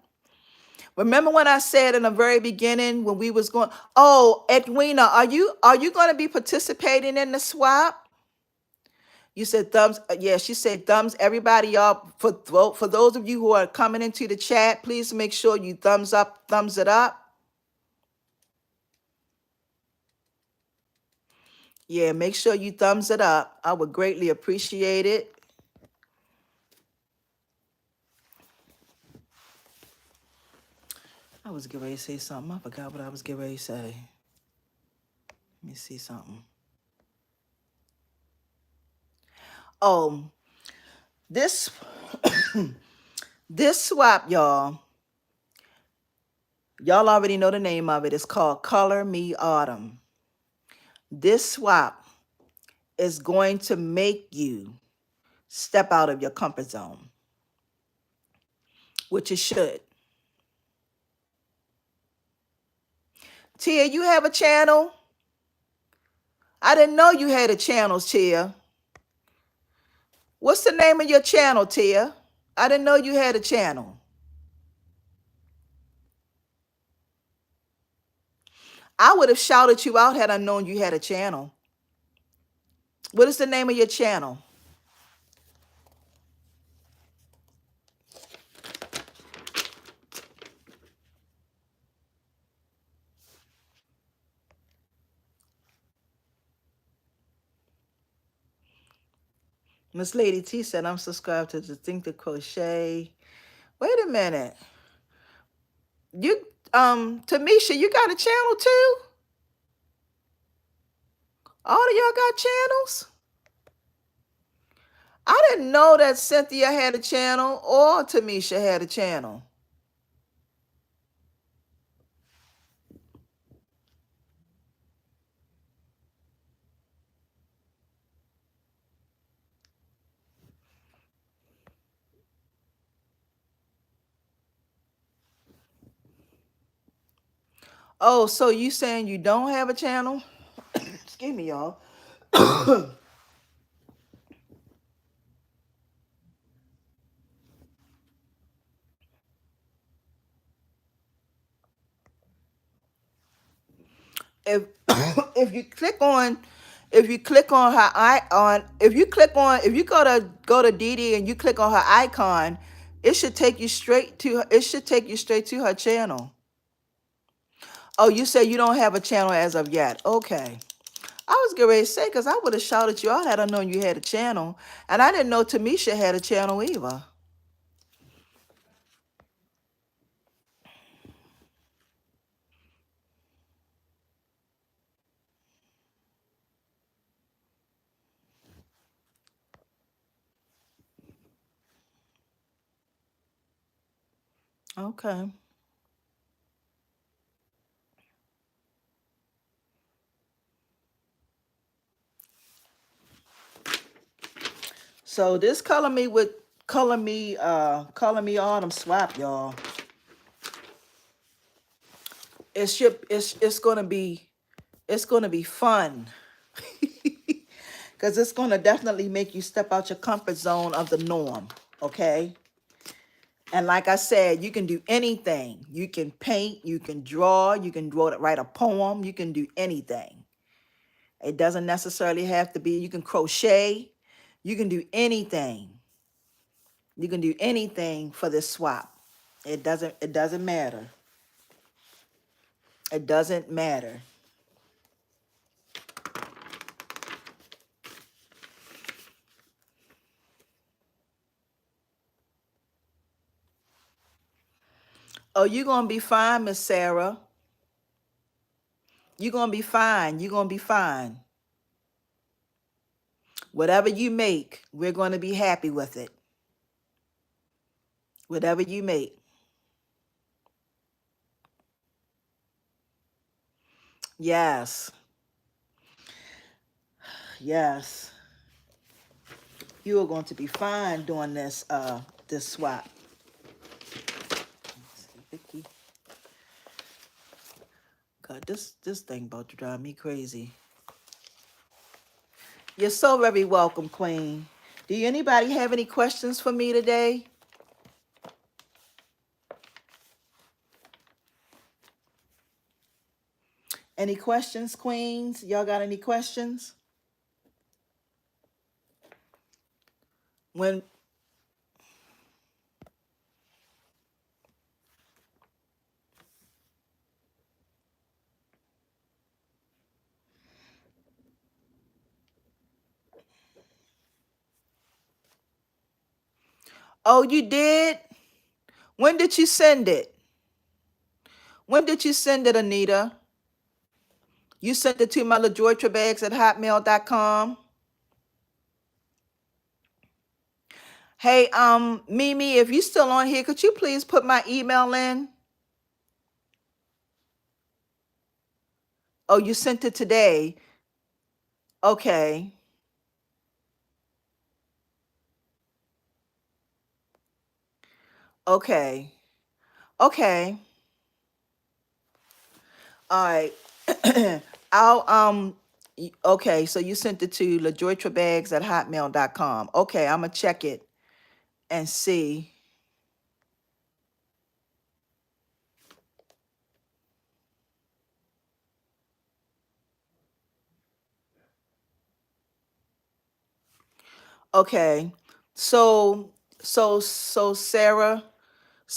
Remember when I said in the very beginning when we was going, oh, Edwina, are you going to be participating in the swap? You said thumbs. Yeah, she said thumbs. Everybody, y'all, for those of you who are coming into the chat, please make sure you thumbs it up. Yeah, make sure you thumbs it up. I would greatly appreciate it. I was getting ready to say something. I forgot what I was getting ready to say. Let me see something. Oh, this this swap, y'all. Y'all already know the name of it. It's called Color Me Autumn. This swap is going to make you step out of your comfort zone, which it should. Tia, you have a channel? I didn't know you had a channel, Tia. What's the name of your channel, Tia? I didn't know you had a channel. I would have shouted you out had I known you had a channel. What is the name of your channel? Miss Lady T said I'm subscribed to Distinctive Crochet. Wait a minute. You Tamisha, you got a channel too? All of y'all got channels? I didn't know that Cynthia had a channel or Tamisha had a channel. Oh, so you saying you don't have a channel? Excuse me, y'all. if if you click on her if you go to Dee Dee and you click on her icon, it should take you straight to her channel. Oh, you say you don't have a channel as of yet. Okay. I was getting ready to say, because I would have shouted you out had I known you had a channel. And I didn't know Tamisha had a channel either. Okay. So this color me autumn swap, y'all. It's gonna be fun. Because it's gonna definitely make you step out your comfort zone of the norm. Okay. And like I said, you can do anything. You can paint, you can draw, write a poem, you can do anything. It doesn't necessarily have to be, you can crochet, you can do anything. You can do anything for this swap. It doesn't matter. It doesn't matter. Oh, you're gonna be fine, Miss Sarah. You're gonna be fine. You're gonna be fine. Whatever you make, we're gonna be happy with it. Whatever you make. Yes. Yes. You are going to be fine doing this swap. Let's see, Vicky. God, this thing about to drive me crazy. You're so very welcome, Queen. Do anybody have any questions for me today? Any questions, Queens? Y'all got any questions? When Oh, you did? When did you send it? When did you send it, Anita? You sent it to my LaJoyTrebags@hotmail.com. Hey, Mimi, if you still on here, could you please put my email in? Oh, you sent it today. Okay. Okay. Okay. All right. I'll okay, so you sent it to lajoytrabags@hotmail.com. Okay, I'm gonna check it and see. Okay. So so Sarah,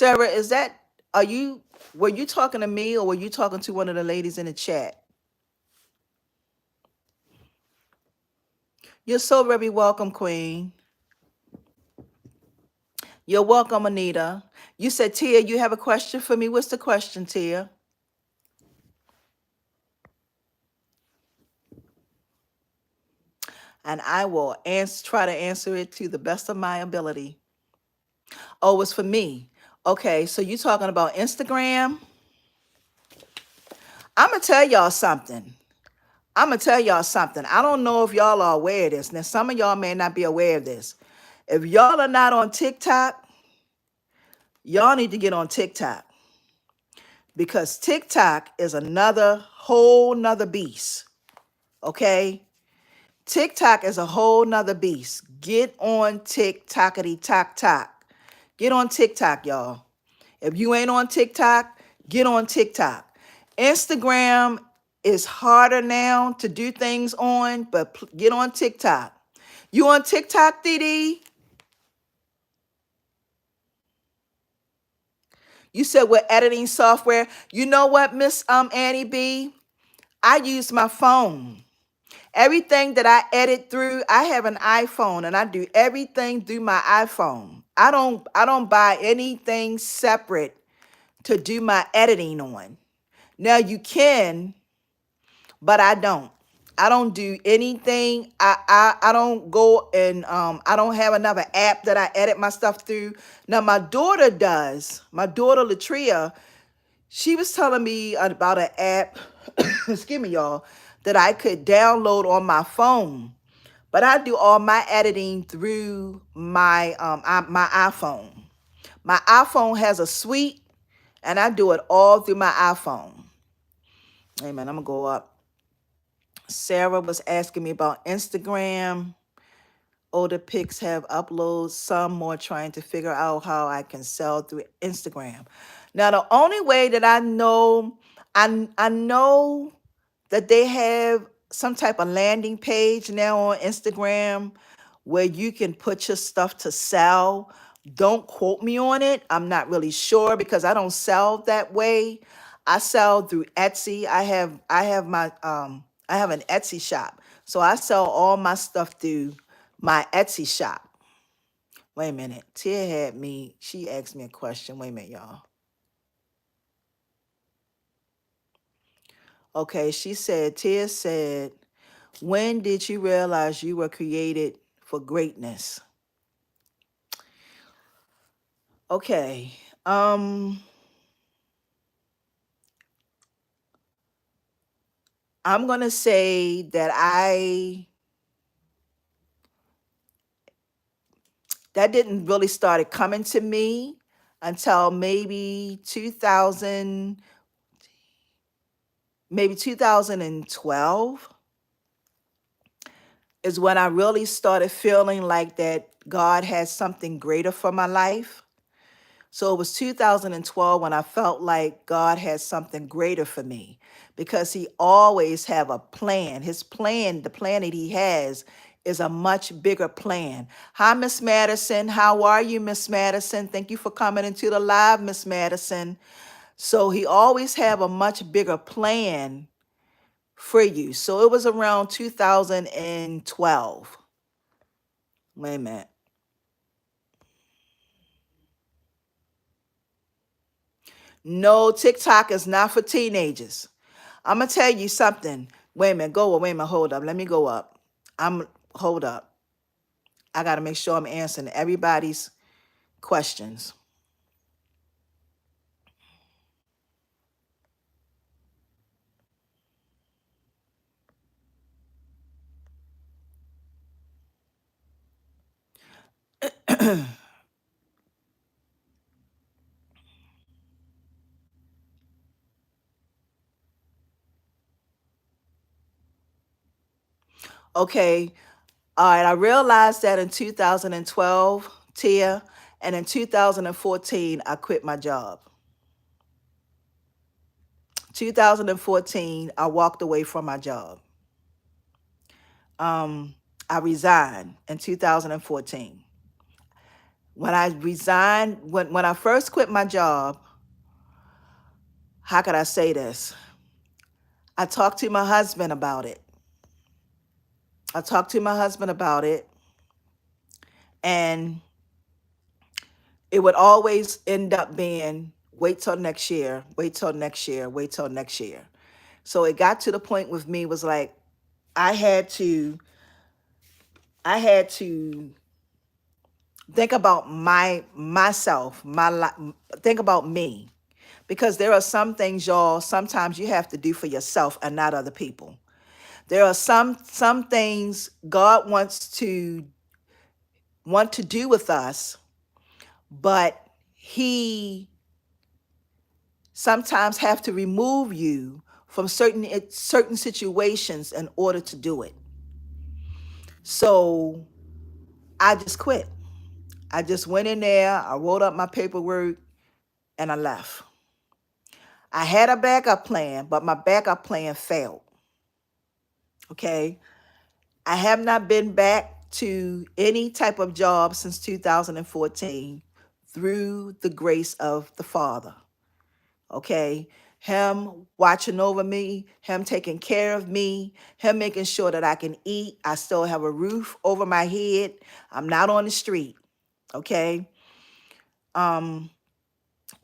is that are you were you talking to me or were you talking to one of the ladies in the chat? You're so very welcome, Queen. You're welcome, Anita. You said, Tia, you have a question for me. What's the question, Tia? And I will try to answer it to the best of my ability. Oh, it's for me. Okay, so you talking about Instagram? I'm gonna tell y'all something. I'm gonna tell y'all something. I don't know if y'all are aware of this. Now, some of y'all may not be aware of this. If y'all are not on TikTok, y'all need to get on TikTok because TikTok is another whole nother beast. Okay? TikTok is a whole nother beast. Get on TikTokity tock tock. Get on TikTok, y'all. If you ain't on TikTok, get on TikTok. Instagram is harder now to do things on, but get on TikTok. You on TikTok, Didi? You said with editing software. You know what, Miss Annie B? I use my phone. Everything that I edit through, I have an iPhone and I do everything through my iPhone. I don't buy anything separate to do my editing on. Now you can, but I don't. I don't do anything. I don't go and I don't have another app that I edit my stuff through. Now my daughter does. My daughter Latria, she was telling me about an app, excuse me, y'all, that I could download on my phone. But I do all my editing through my iPhone. My iPhone has a suite, and I do it all through my iPhone. Amen. I'm gonna go up. Sarah was asking me about Instagram. Older pics have uploads, some more trying to figure out how I can sell through Instagram. Now, the only way that I know that they have some type of landing page now on Instagram where you can put your stuff to sell. Don't quote me on it. I'm not really sure because I don't sell that way. I sell through Etsy. I have an Etsy shop. So I sell all my stuff through my Etsy shop. Wait a minute. Tia had me, she asked me a question. Wait a minute, y'all. Okay, Tia said, when did you realize you were created for greatness? Okay. Um, I'm gonna say that that didn't really started coming to me until maybe 2012 is when I really started feeling like that God had something greater for my life. So it was 2012 when I felt like God had something greater for me because he always have a plan. His plan, the plan that he has is a much bigger plan. Hi, Miss Madison. How are you, Miss Madison? Thank you for coming into the live, Miss Madison. So he always have a much bigger plan for you. So it was around 2012. Wait a minute. No, TikTok is not for teenagers. I'm gonna tell you something. Wait a minute, wait a minute, hold up. Let me go up. Hold up. I gotta make sure I'm answering everybody's questions. Okay. All right. I realized that in 2012, Tia, and in 2014, I quit my job. 2014, I walked away from my job. Um, I resigned in 2014. When I resigned, when I first quit my job, how could I say this? I talked to my husband about it. I talked to my husband about it, and it would always end up being wait till next year, wait till next year, wait till next year. So it got to the point with me was like I had to I had to think about myself, my life, think about me, because there are some things, y'all, sometimes you have to do for yourself and not other people. There are some things God want to do with us, but he sometimes have to remove you from certain situations in order to do it. So I just quit. I just went in there, I wrote up my paperwork, and I left. I had a backup plan, but my backup plan failed. Okay. I have not been back to any type of job since 2014 through the grace of the Father. Okay. Him watching over me, him taking care of me, him making sure that I can eat. I still have a roof over my head. I'm not on the street. Okay. Um,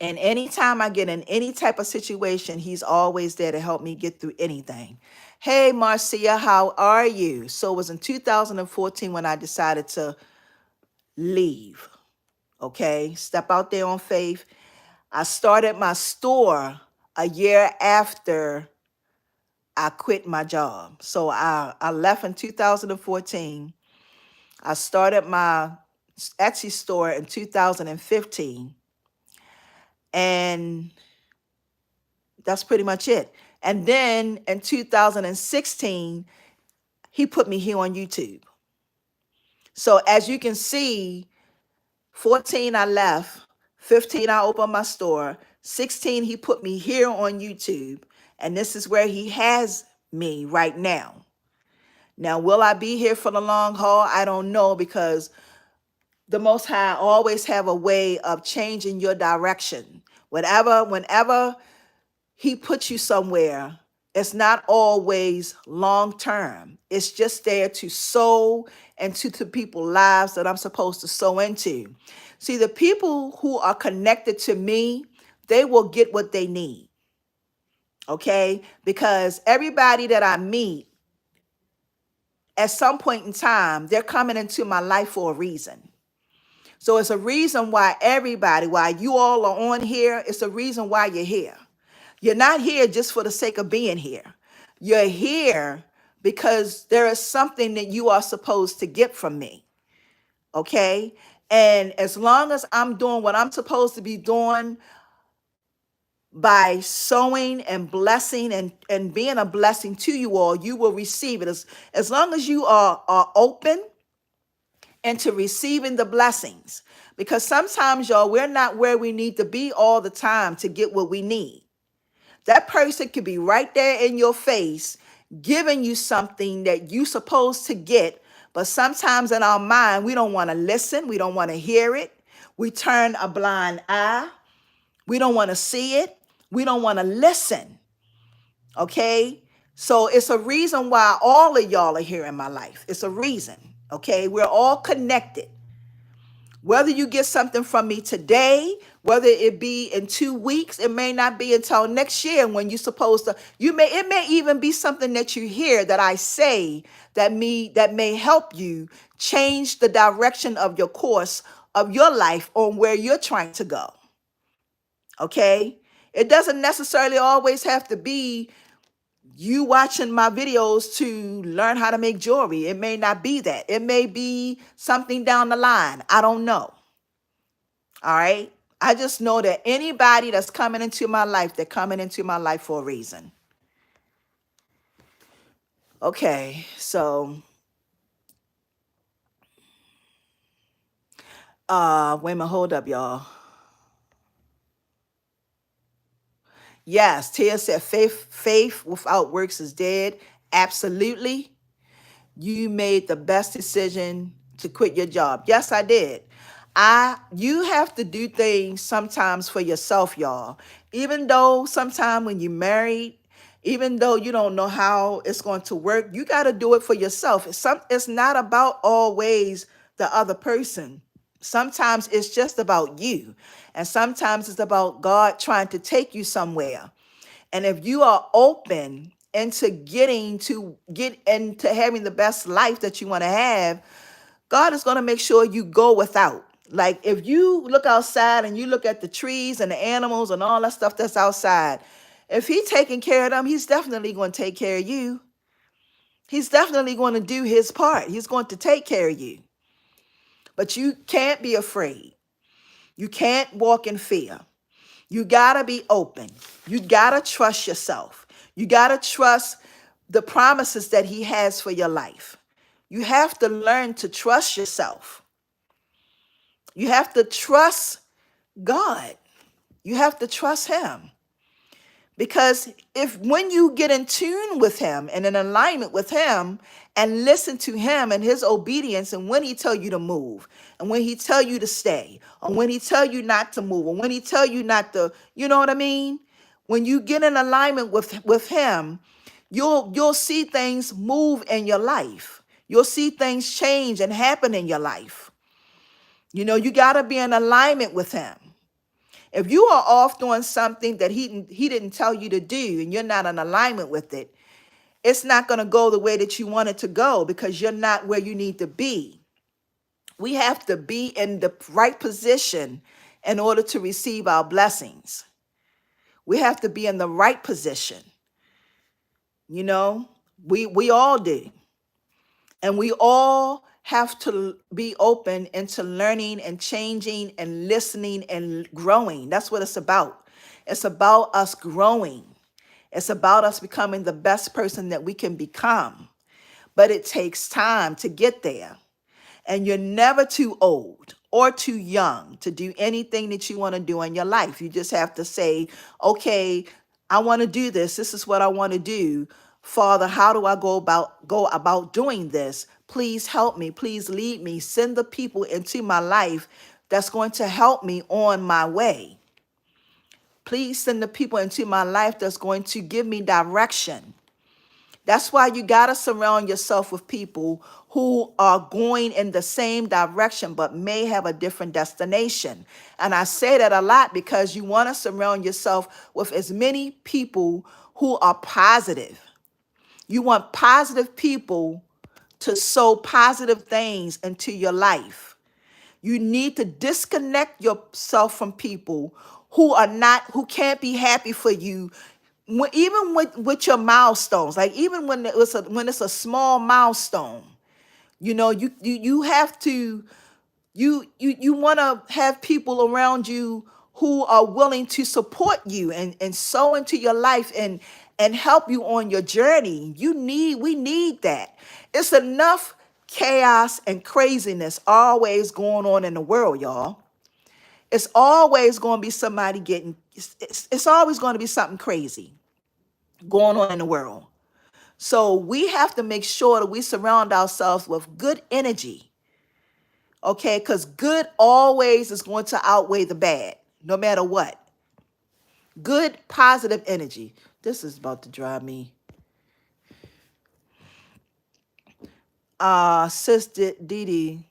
And anytime I get in any type of situation, he's always there to help me get through anything. Hey, Marcia, how are you? So it was in 2014 when I decided to leave. Okay, step out there on faith. I started my store a year after I quit my job. So I left in 2014. I started my Etsy store in 2015. And that's pretty much it. And then in 2016, he put me here on YouTube. So as you can see, 14 I left, 15 I opened my store, 16 he put me here on YouTube, and this is where he has me right now. Now, will I be here for the long haul? I don't know, because the Most High always have a way of changing your direction. Whenever he puts you somewhere, it's not always long term. It's just there to sow into the people's lives that I'm supposed to sow into. See, the people who are connected to me, they will get what they need. Okay? Because everybody that I meet at some point in time, they're coming into my life for a reason. So it's a reason why why you all are on here, it's a reason why you're here. You're not here just for the sake of being here. You're here because there is something that you are supposed to get from me. Okay? And as long as I'm doing what I'm supposed to be doing by sowing and blessing and being a blessing to you all, you will receive it. As long as you are open and to receiving the blessings. Because sometimes, y'all, we're not where we need to be all the time to get what we need. That person could be right there in your face, giving you something that you supposed to get. But sometimes in our mind, we don't want to listen. We don't want to hear it. We turn a blind eye. We don't want to see it. We don't want to listen. Okay? So it's a reason why all of y'all are here in my life. It's a reason. Okay? We're all connected. Whether you get something from me today, whether it be in 2 weeks, it may not be until next year when you're supposed to, it may even be something that you hear that I say that may help you change the direction of your course of your life on where you're trying to go. Okay? It doesn't necessarily always have to be you watching my videos to learn how to make jewelry. It may not be that. It may be something down the line. I don't know. All right. I just know that anybody that's coming into my life, they're coming into my life for a reason. Okay. So, wait a minute, hold up, y'all. Yes, Tia said faith without works is dead. Absolutely. You made the best decision to quit your job. Yes, I did. You have to do things sometimes for yourself, y'all. Even though sometimes when you're married, even though you don't know how it's going to work, you got to do it for yourself. It's not about always the other person. Sometimes it's just about you. And sometimes it's about God trying to take you somewhere. And if you are open into get into having the best life that you want to have, God is going to make sure you go without. Like if you look outside and you look at the trees and the animals and all that stuff that's outside, if he's taking care of them, he's definitely going to take care of you. He's definitely going to do his part. He's going to take care of you. But you can't be afraid. You can't walk in fear. You got to be open. You got to trust yourself. You got to trust the promises that he has for your life. You have to learn to trust yourself. You have to trust God. You have to trust him. Because if when you get in tune with him and in alignment with him and listen to him and his obedience, and when he tell you to move and when he tell you to stay or when he tell you not to move or when he tell you not to, you know what I mean? When you get in alignment with him, you'll see things move in your life. You'll see things change and happen in your life. You know, you got to be in alignment with him. If you are off doing something that he didn't tell you to do and you're not in alignment with it, it's not going to go the way that you want it to go because you're not where you need to be. We have to be in the right position in order to receive our blessings. We have to be in the right position. You know, we all do. And we all have to be open into learning and changing and listening and growing. That's what it's about. It's about us growing. It's about us becoming the best person that we can become. But it takes time to get there. And you're never too old or too young to do anything that you want to do in your life. You just have to say, okay, I want to do this. This is what I want to do. Father, how do I go about doing this? Please help me. Please lead me. Send the people into my life that's going to help me on my way. Please send the people into my life that's going to give me direction. That's why you got to surround yourself with people who are going in the same direction but may have a different destination. And I say that a lot because you want to surround yourself with as many people who are positive. You want positive people to sow positive things into your life. You need to disconnect yourself from people who can't be happy for you. Even with your milestones, like even when it's a small milestone, you know, you have to you want to have people around you who are willing to support you and sow into your life and help you on your journey. We need that. It's enough chaos and craziness always going on in the world, y'all. It's always going to be somebody it's always going to be something crazy going on in the world. So we have to make sure that we surround ourselves with good energy, okay? Because good always is going to outweigh the bad, no matter what. Good, positive energy. This is about to drive me. Sister Dee.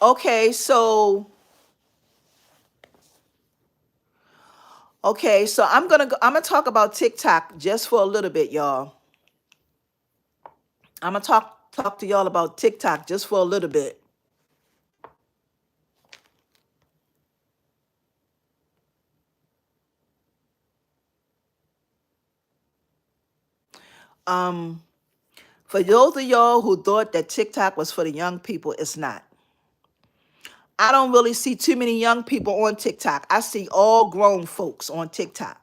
Okay, so I'm gonna talk about TikTok just for a little bit, y'all. I'm gonna talk to y'all about TikTok just for a little bit. Um, for those of y'all who thought that TikTok was for the young people, it's not. I don't really see too many young people on TikTok. I see all grown folks on TikTok.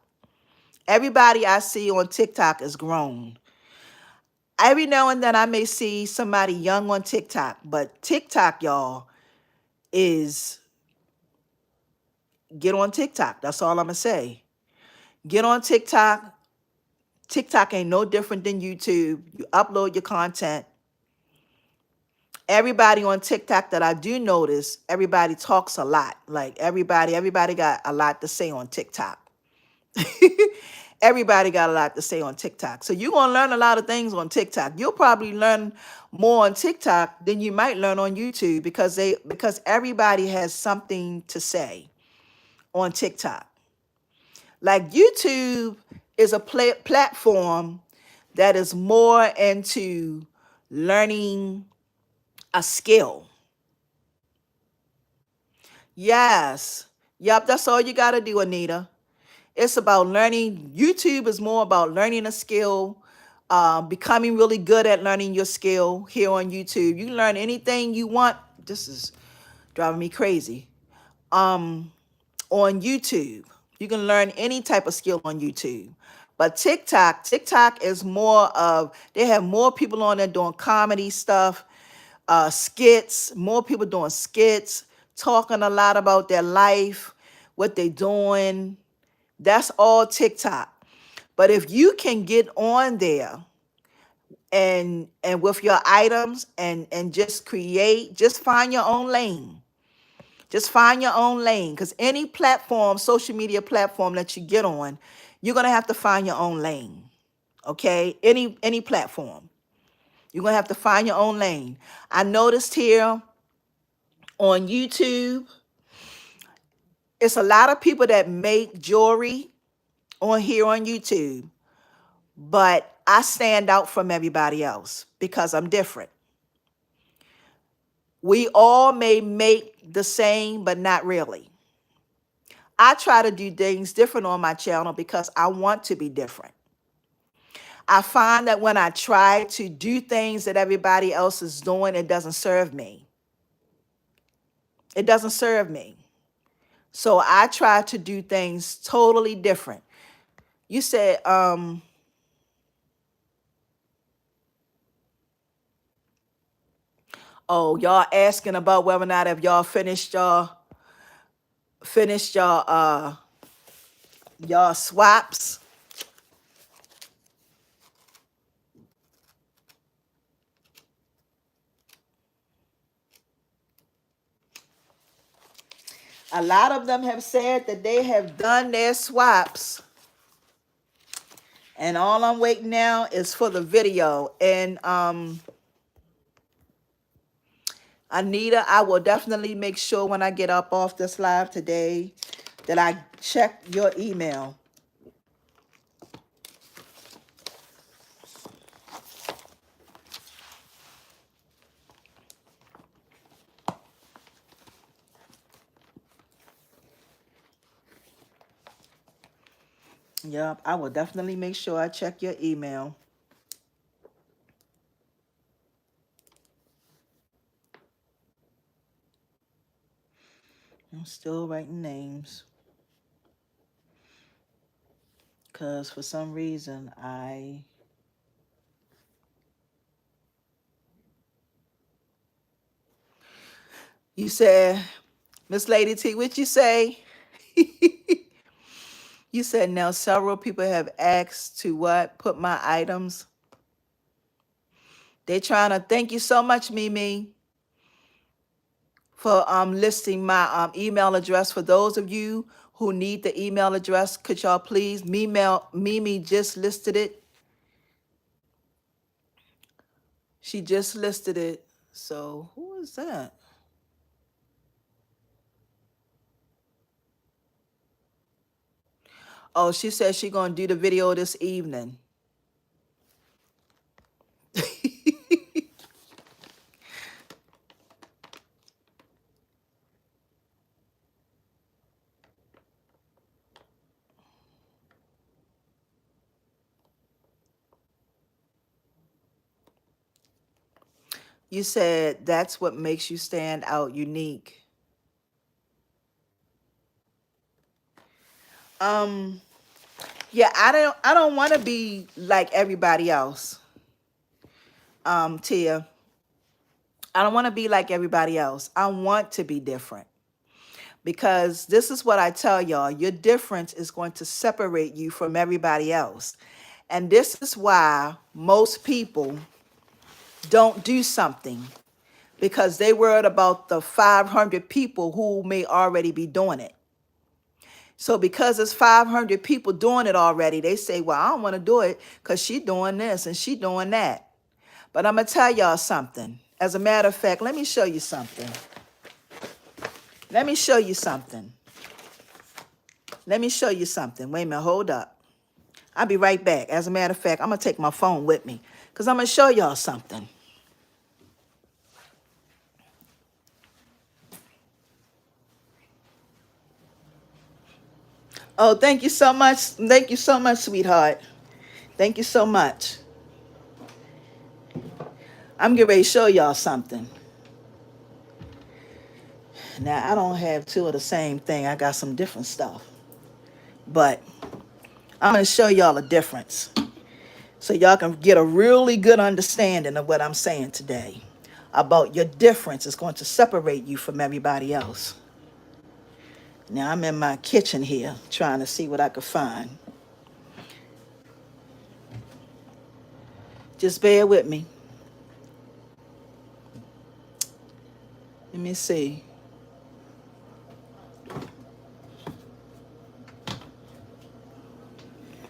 Everybody I see on TikTok is grown. Every now and then I may see somebody young on TikTok, but TikTok, y'all, is get on TikTok. That's all I'm gonna say. Get on TikTok. TikTok ain't no different than YouTube. You upload your content. Everybody on TikTok that I do notice, everybody talks a lot. Like everybody got a lot to say on TikTok. Everybody got a lot to say on TikTok. So you're gonna learn a lot of things on TikTok. You'll probably learn more on TikTok than you might learn on YouTube because everybody has something to say on TikTok. Like YouTube is a platform that is more into learning a skill. Yes. Yep, that's all you got to do, Anita. It's about learning. YouTube is more about learning a skill, becoming really good at learning your skill here on YouTube. You can learn anything you want. This is driving me crazy. On YouTube, you can learn any type of skill on YouTube. But TikTok is more of, they have more people on there doing comedy stuff, skits, more people doing skits, talking a lot about their life, what they're doing. That's all TikTok. But if you can get on there and with your items and just create, just find your own lane. Just find your own lane, because any platform, social media platform that you get on, you're gonna have to find your own lane. Okay? Any platform. You're gonna have to find your own lane. I noticed here on YouTube, it's a lot of people that make jewelry on here on YouTube, but I stand out from everybody else because I'm different. We all may make the same, but not really. I try to do things different on my channel because I want to be different. I find that when I try to do things that everybody else is doing, it doesn't serve me. It doesn't serve me. So I try to do things totally different. You said, oh, y'all asking about whether or not if y'all finished y'all swaps. A lot of them have said that they have done their swaps. And all I'm waiting now is for the video. And Anita, I will definitely make sure when I get up off this live today that I check your email. Yep, I will definitely make sure I check your email. I'm still writing names. Because for some reason, You said, Miss Lady T, what you say? You said now several people have asked to what? Put my items. They're trying to, thank you so much, Mimi, for listing my email address. For those of you who need the email address, could y'all please, Mimi just listed it. She just listed it. So who is that? Oh, she said she gonna do the video this evening. You said that's what makes you stand out unique. Um, yeah, I don't want to be like everybody else. Tia, I don't want to be like everybody else. I want to be different because this is what I tell y'all. Your difference is going to separate you from everybody else. And this is why most people don't do something because they worried about the 500 people who may already be doing it. So because there's 500 people doing it already, they say, well, I don't want to do it because she doing this and she doing that. But I'm going to tell y'all something. As a matter of fact, let me show you something. Let me show you something. Let me show you something. Wait a minute, hold up. I'll be right back. As a matter of fact, I'm going to take my phone with me because I'm going to show y'all something. Oh, thank you so much. Thank you so much, sweetheart. Thank you so much. I'm getting ready to show y'all something. Now, I don't have two of the same thing. I got some different stuff. But I'm going to show y'all a difference so y'all can get a really good understanding of what I'm saying today about your difference is going to separate you from everybody else. Now, I'm in my kitchen here trying to see what I could find. Just bear with me. Let me see.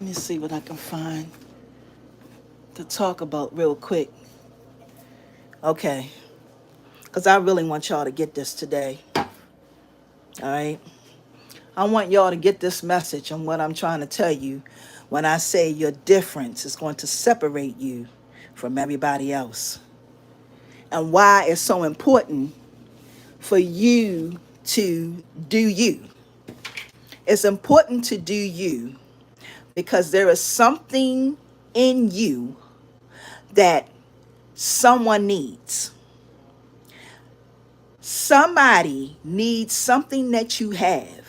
Let me see what I can find to talk about real quick. Okay. Because I really want y'all to get this today. All right. I want y'all to get this message and what I'm trying to tell you when I say your difference is going to separate you from everybody else. And why it's so important for you to do you. It's important to do you because there is something in you that someone needs. Somebody needs something that you have,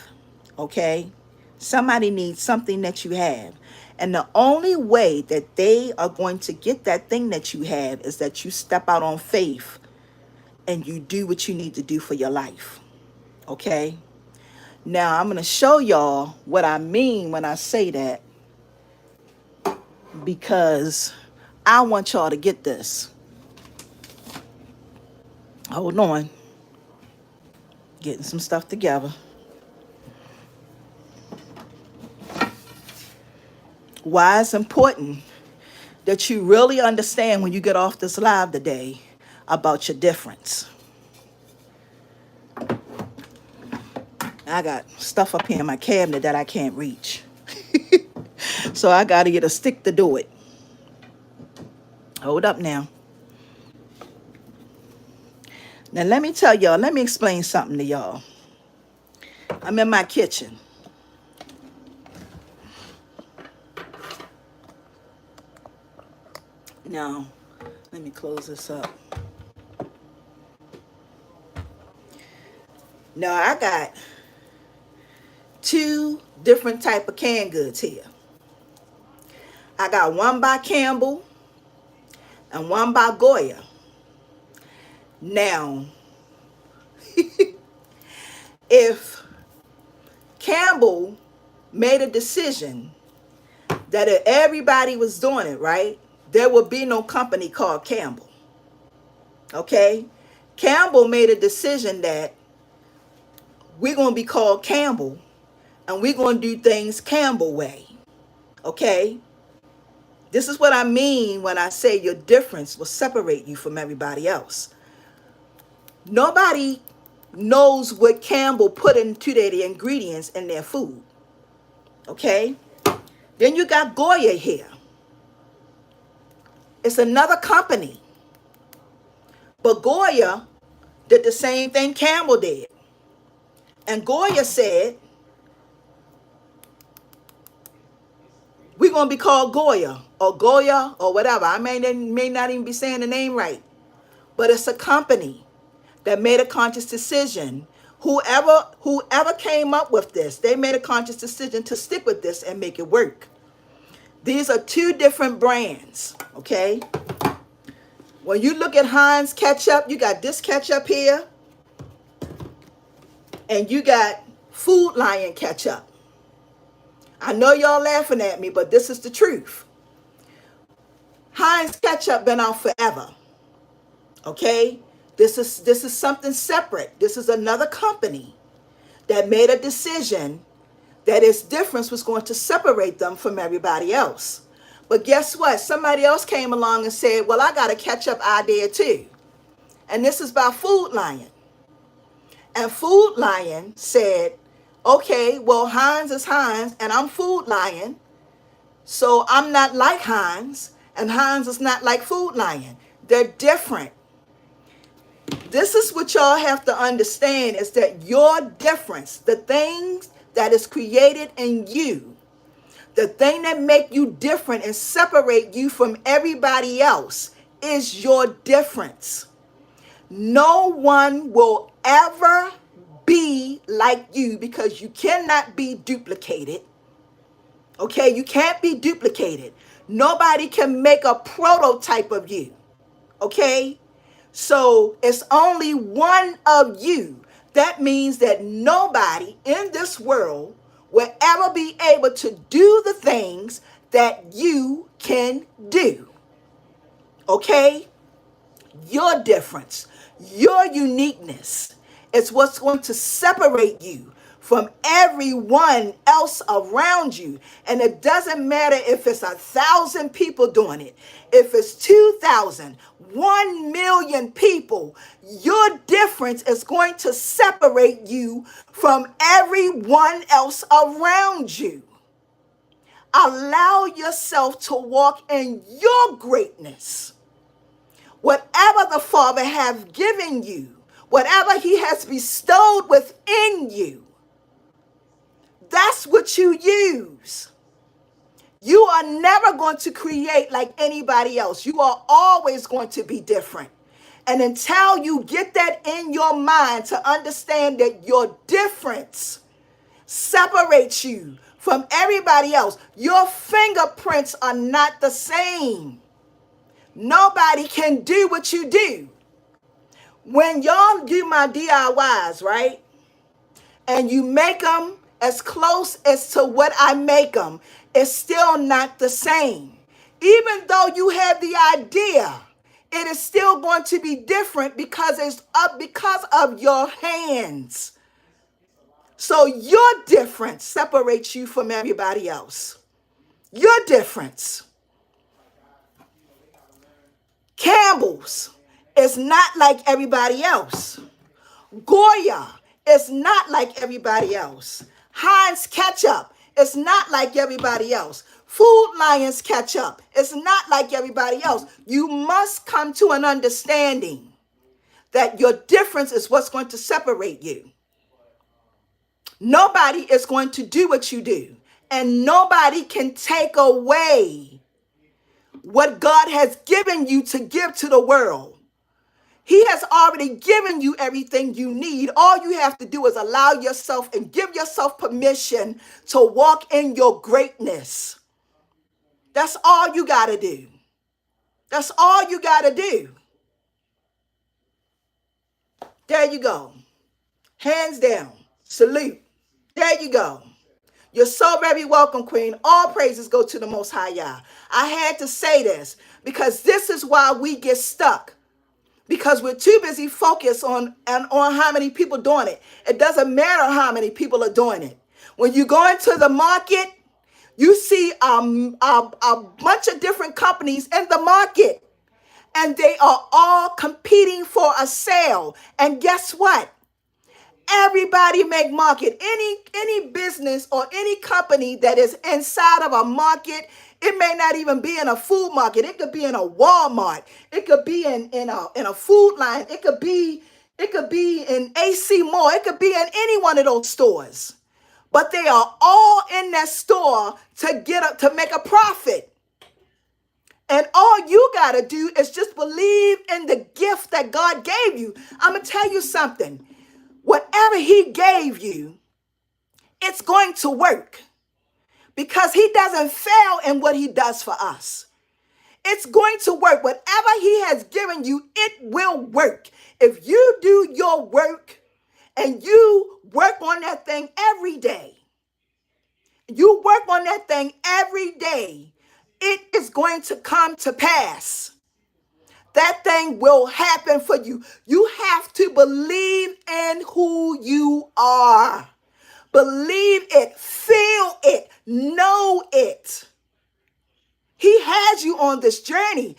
okay? Somebody needs something that you have. And the only way that they are going to get that thing that you have is that you step out on faith and you do what you need to do for your life, okay? Now, I'm going to show y'all what I mean when I say that because I want y'all to get this. Hold on. Getting some stuff together. Why it's important that you really understand when you get off this live today about your difference. I got stuff up here in my cabinet that I can't reach. So I got to get a stick to do it. Hold up now. Now let me tell y'all, let me explain something to y'all. I'm in my kitchen. Now, let me close this up. Now I got two different type of canned goods here. I got one by Campbell and one by Goya. Now, if Campbell made a decision that if everybody was doing it, right, there would be no company called Campbell. Okay? Campbell made a decision that we're going to be called Campbell and we're going to do things Campbell way. Okay? This is what I mean when I say your difference will separate you from everybody else. Nobody knows what Campbell put into the ingredients in their food. Okay? Then you got Goya here. It's another company. But Goya did the same thing Campbell did. And Goya said, we're going to be called Goya or Goya or whatever. I may not even be saying the name right. but it's a company that made a conscious decision. Whoever came up with this, they made a conscious decision to stick with this and make it work. These are two different brands, okay? When you look at Heinz ketchup, you got this ketchup here, and you got Food Lion ketchup. I know y'all laughing at me, but this is the truth. Heinz ketchup been out forever, okay? This is something separate. This is another company that made a decision that its difference was going to separate them from everybody else. But guess what? Somebody else came along and said, well, I got a ketchup idea too. And this is by Food Lion. And Food Lion said, okay, well, Heinz is Heinz, and I'm Food Lion. So I'm not like Heinz, and Heinz is not like Food Lion. They're different. This is what y'all have to understand, is that your difference, the things that is created in you, the thing that make you different and separate you from everybody else is your difference. No one will ever be like you because you cannot be duplicated. Okay, you can't be duplicated. Nobody can make a prototype of you. Okay, so it's only one of you. That means that nobody in this world will ever be able to do the things that you can do. Okay? Your difference, your uniqueness is what's going to separate you from everyone else around you. And it doesn't matter if it's 1,000 people doing it, if it's 2,000, 1,000,000 people, your difference is going to separate you from everyone else around you. Allow yourself to walk in your greatness. Whatever the Father has given you, whatever he has bestowed within you, that's what you use. You are never going to create like anybody else. You are always going to be different. And until you get that in your mind to understand that your difference separates you from everybody else, your fingerprints are not the same. Nobody can do what you do. When y'all do my DIYs, right? And you make them as close as to what I make them, it's still not the same. Even though you have the idea, it is still going to be different because it's up because of your hands. So your difference separates you from everybody else. Your difference. Campbell's is not like everybody else. Goya is not like everybody else. Heinz ketchup is not like everybody else. Food Lions ketchup is not like everybody else. You must come to an understanding that your difference is what's going to separate you. Nobody is going to do what you do, and nobody can take away what God has given you to give to the world. He has already given you everything you need. All you have to do is allow yourself and give yourself permission to walk in your greatness. That's all you got to do. That's all you got to do. There you go. Hands down. Salute. There you go. You're so very welcome, Queen. All praises go to the Most High Yah. I had to say this because this is why we get stuck. Because we're too busy focused on how many people doing it. It doesn't matter how many people are doing it. When you go into the market, you see a bunch of different companies in the market, and they are all competing for a sale. And guess what? Everybody make market. Any business or any company that is inside of a market, it may not even be in a food market. It could be in a Walmart. It could be in a Food Line. It could be in AC Mall. It could be in any one of those stores. But they are all in that store to make a profit. And all you got to do is just believe in the gift that God gave you. I'm going to tell you something. Whatever he gave you, it's going to work because he doesn't fail in what he does for us. It's going to work. Whatever he has given you, it will work. If you do your work and you work on that thing every day, you work on that thing every day, it is going to come to pass. That thing will happen for you. You have to believe in who you are. Believe it, feel it, know it. He has you on this journey.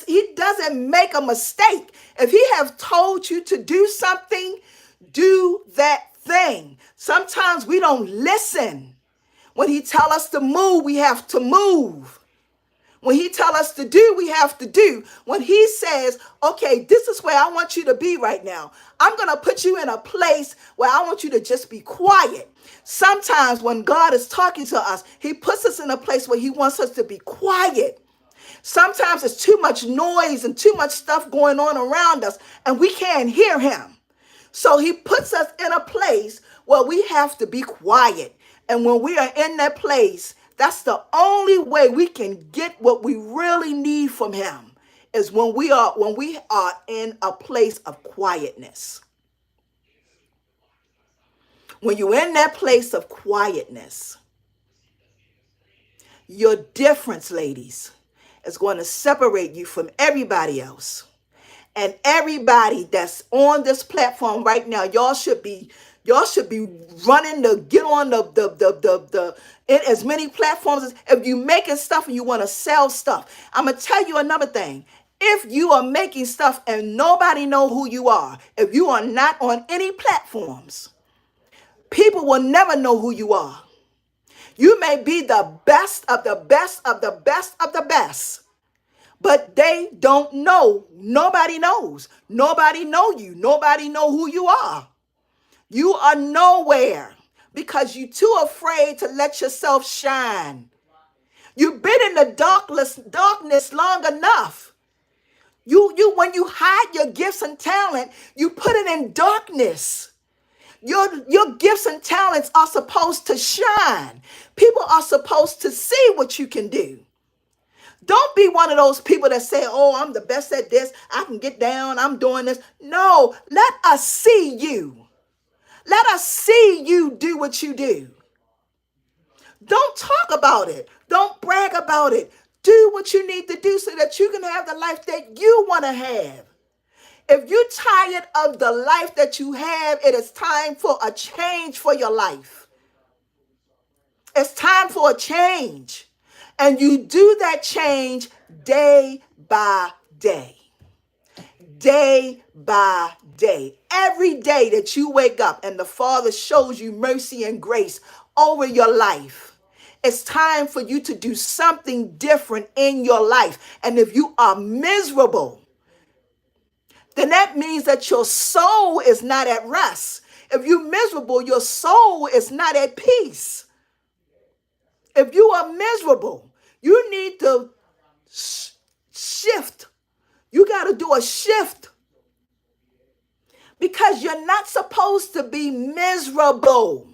He doesn't make a mistake. If he have told you to do something, do that thing. Sometimes we don't listen. When he tell us to move, we have to move. When he tell us to do, we have to do. When he says, okay, this is where I want you to be right now. I'm going to put you in a place where I want you to just be quiet. Sometimes when God is talking to us, he puts us in a place where he wants us to be quiet. Sometimes it's too much noise and too much stuff going on around us, and we can't hear him. So he puts us in a place where we have to be quiet. And when we are in that place, that's the only way we can get what we really need from him, is when we are in a place of quietness. When you're in that place of quietness, your difference, ladies, is going to separate you from everybody else. And everybody that's on this platform right now, y'all should be running to get on the in as many platforms as if you making stuff and you want to sell stuff. I'm gonna tell you another thing. If you are making stuff and nobody know who you are, if you are not on any platforms, people will never know who you are. You may be the best of the best of the best of the best, but they don't know. Nobody knows. Nobody know you. Nobody know who you are. You are nowhere because you're too afraid to let yourself shine. You've been in the darkness long enough. When you hide your gifts and talent, you put it in darkness. Your gifts and talents are supposed to shine. People are supposed to see what you can do. Don't be one of those people that say, oh, I'm the best at this. I can get down. I'm doing this. No, let us see you. Let us see you do what you do. Don't talk about it. Don't brag about it. Do what you need to do so that you can have the life that you want to have. If you're tired of the life that you have, it is time for a change for your life. It's time for a change. And you do that change day by day. Day by day. Every day that you wake up and the Father shows you mercy and grace over your life, it's time for you to do something different in your life. And if you are miserable, then that means that your soul is not at rest. If you're miserable, your soul is not at peace. If you are miserable, you need to shift. You got to do a shift because you're not supposed to be miserable.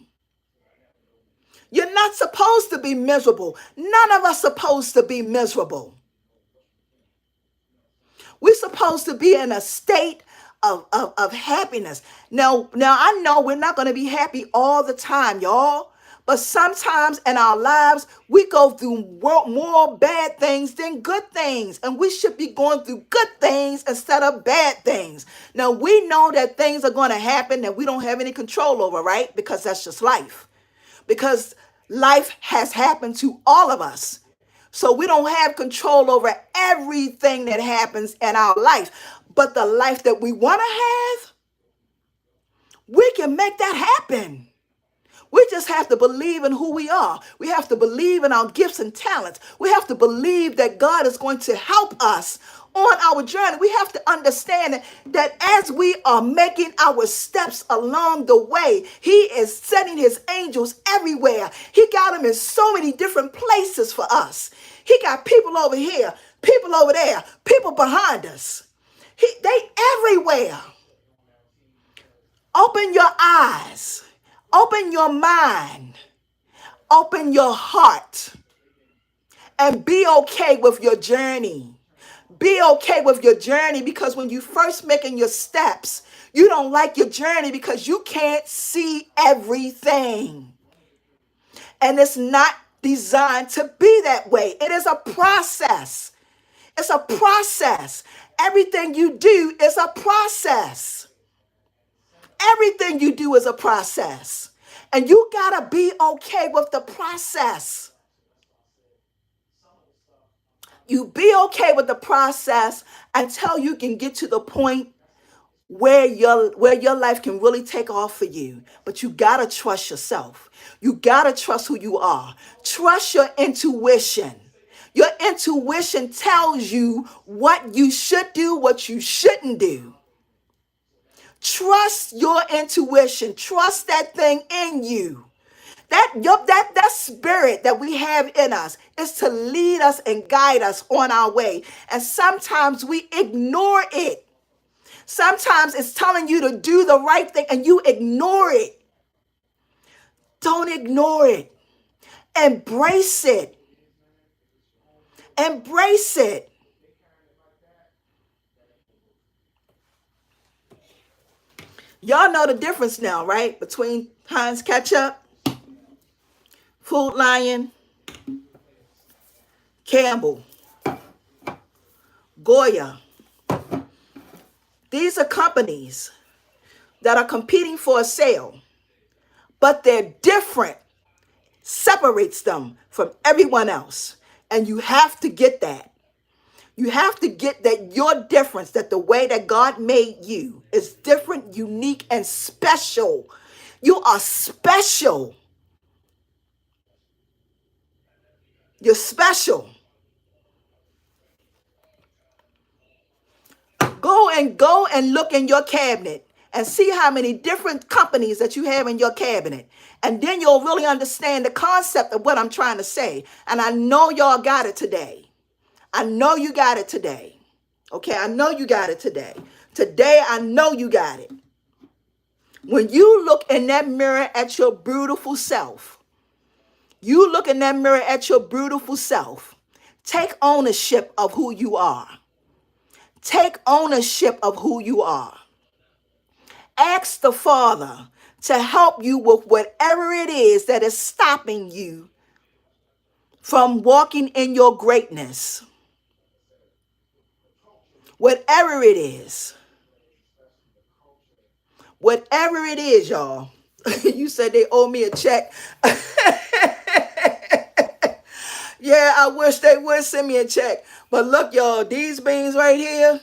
You're not supposed to be miserable. None of us supposed to be miserable. We're supposed to be in a state of happiness. Now I know we're not going to be happy all the time, y'all. But sometimes in our lives, we go through more bad things than good things. And we should be going through good things instead of bad things. Now, we know that things are going to happen that we don't have any control over, right? Because that's just life. Because life has happened to all of us. So we don't have control over everything that happens in our life. But the life that we want to have, we can make that happen. We just have to believe in who we are. We have to believe in our gifts and talents. We have to believe that God is going to help us on our journey. We have to understand that as we are making our steps along the way, he is sending his angels everywhere. He got them in so many different places for us. He got people over here, people over there, people behind us. They everywhere. Open your eyes, open your mind, open your heart, and be okay with your journey. Be okay with your journey, because when you first making your steps, you don't like your journey because you can't see everything. And it's not designed to be that way. It is a process. It's a process. Everything you do is a process. Everything you do is a process. And you got to be okay with the process. You be okay with the process until you can get to the point where your life can really take off for you. But you got to trust yourself. You got to trust who you are. Trust your intuition. Your intuition tells you what you should do, what you shouldn't do. Trust your intuition. Trust that thing in you. That spirit that we have in us is to lead us and guide us on our way. And sometimes we ignore it. Sometimes it's telling you to do the right thing and you ignore it. Don't ignore it. Embrace it. Embrace it. Y'all know the difference now, right? Between Heinz ketchup, Food Lion, Campbell, Goya. These are companies that are competing for a sale, but they're different. Separates them from everyone else. And you have to get that. You have to get that your difference, that the way that God made you is different, unique, and special. You are special. You're special. Go and look in your cabinet and see how many different companies that you have in your cabinet. And then you'll really understand the concept of what I'm trying to say. And I know y'all got it today. I know you got it today. Okay, I know you got it today. Today, I know you got it. When you look in that mirror at your beautiful self, you look in that mirror at your beautiful self, take ownership of who you are. Take ownership of who you are. Ask the Father to help you with whatever it is that is stopping you from walking in your greatness. Whatever it is. Whatever it is, y'all. You said they owe me a check. Yeah, I wish they would send me a check. But look, y'all, these beans right here,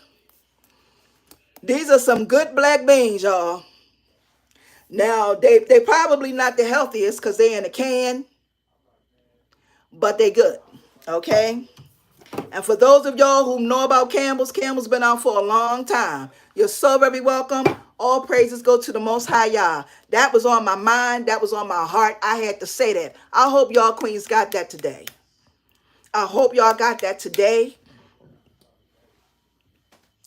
these are some good black beans, y'all. Now, they probably not the healthiest because they're in a can, but they good, okay? And for those of y'all who know about Campbell's been out for a long time. You're so very welcome. All praises go to the Most High Yah. That was on my mind. That was on my heart. I had to say that. I hope y'all queens got that today. I hope y'all got that today.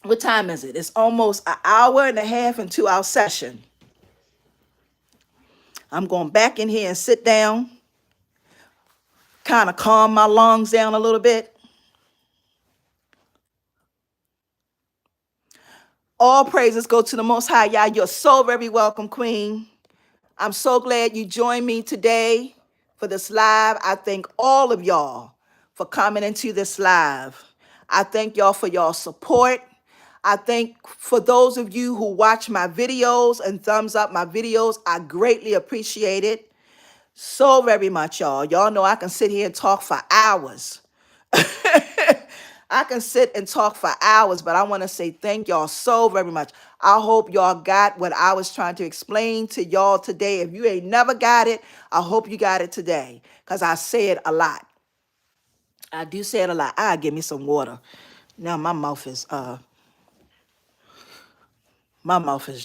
What time is it? It's almost an hour and a half into our session. I'm going back in here and sit down, kind of calm my lungs down a little bit. All praises go to the Most High Yah. You're so very welcome, Queen. I'm so glad you joined me today for this live. I thank all of y'all for coming into this live. I thank y'all for y'all support. I thank for those of you who watch my videos and thumbs up my videos. I greatly appreciate it so very much, y'all. Y'all know I can sit here and talk for hours. I can sit and talk for hours, but I want to say thank y'all so very much. I hope y'all got what I was trying to explain to y'all today. If you ain't never got it, I hope you got it today because I say it a lot. I do say it a lot. Give me some water. Now my mouth is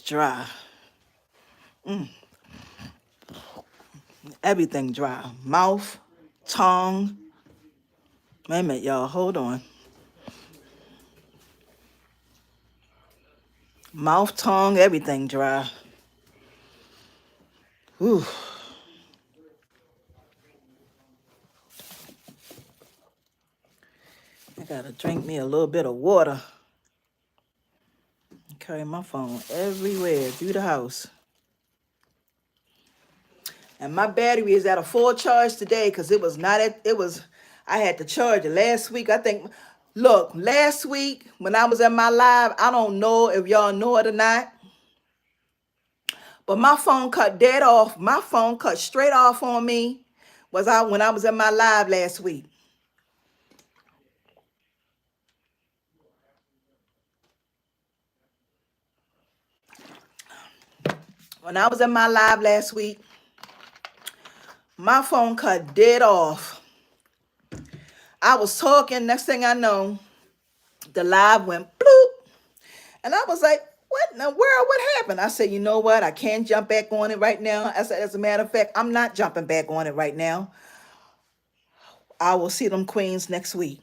dry. Everything dry. Mouth, tongue, Wait a minute, y'all. Hold on. Mouth, tongue, everything dry. Whew. I gotta drink me a little bit of water. Carry my phone everywhere through the house. And my battery is at a full charge today because it was not at, it was, I had to charge it last week. I think, look, last week when I was at my live, I don't know if y'all know it or not, but my phone cut dead off. My phone cut straight off on me when I was at my live last week. When I was at my live last week, my phone cut dead off. I was talking, next thing I know, the live went bloop. And I was like, what in the world? What happened? I said, you know what? I can't jump back on it right now. I said, as a matter of fact, I'm not jumping back on it right now. I will see them queens next week.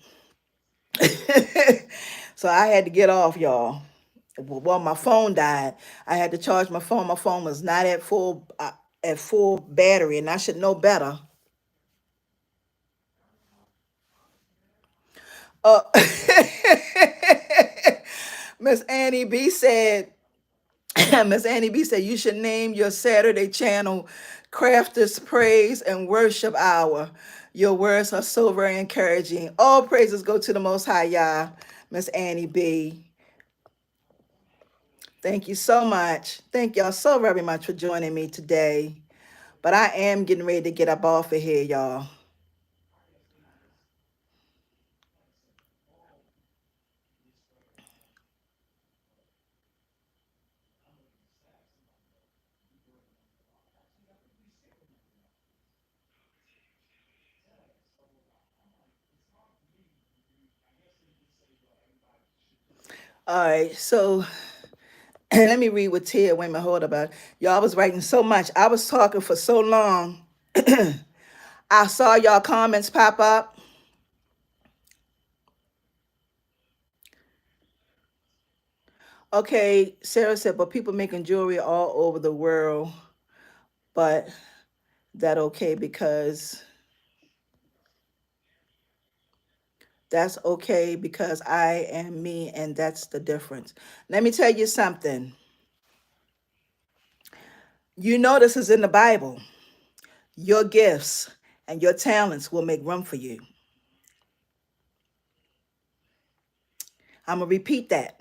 So I had to get off, y'all. Well, my phone died. I had to charge my phone. My phone was not at full battery, and I should know better. Uh, Miss Annie B said, Miss Annie B said, you should name your Saturday channel Crafters Praise and Worship Hour. Your words are so very encouraging. All praises go to the Most High, Yah. Miss Annie B. Thank you so much. Thank y'all so very much for joining me today. But I am getting ready to get up off of here, y'all. All right, so let me read what Tia Wayman hold about. Y'all was writing so much. I was talking for so long. I saw y'all comments pop up. Okay, Sarah said, but people making jewelry all over the world, but that okay because that's okay because I am me and that's the difference. Let me tell you something. You know this is in the Bible. Your gifts and your talents will make room for you. I'm going to repeat that.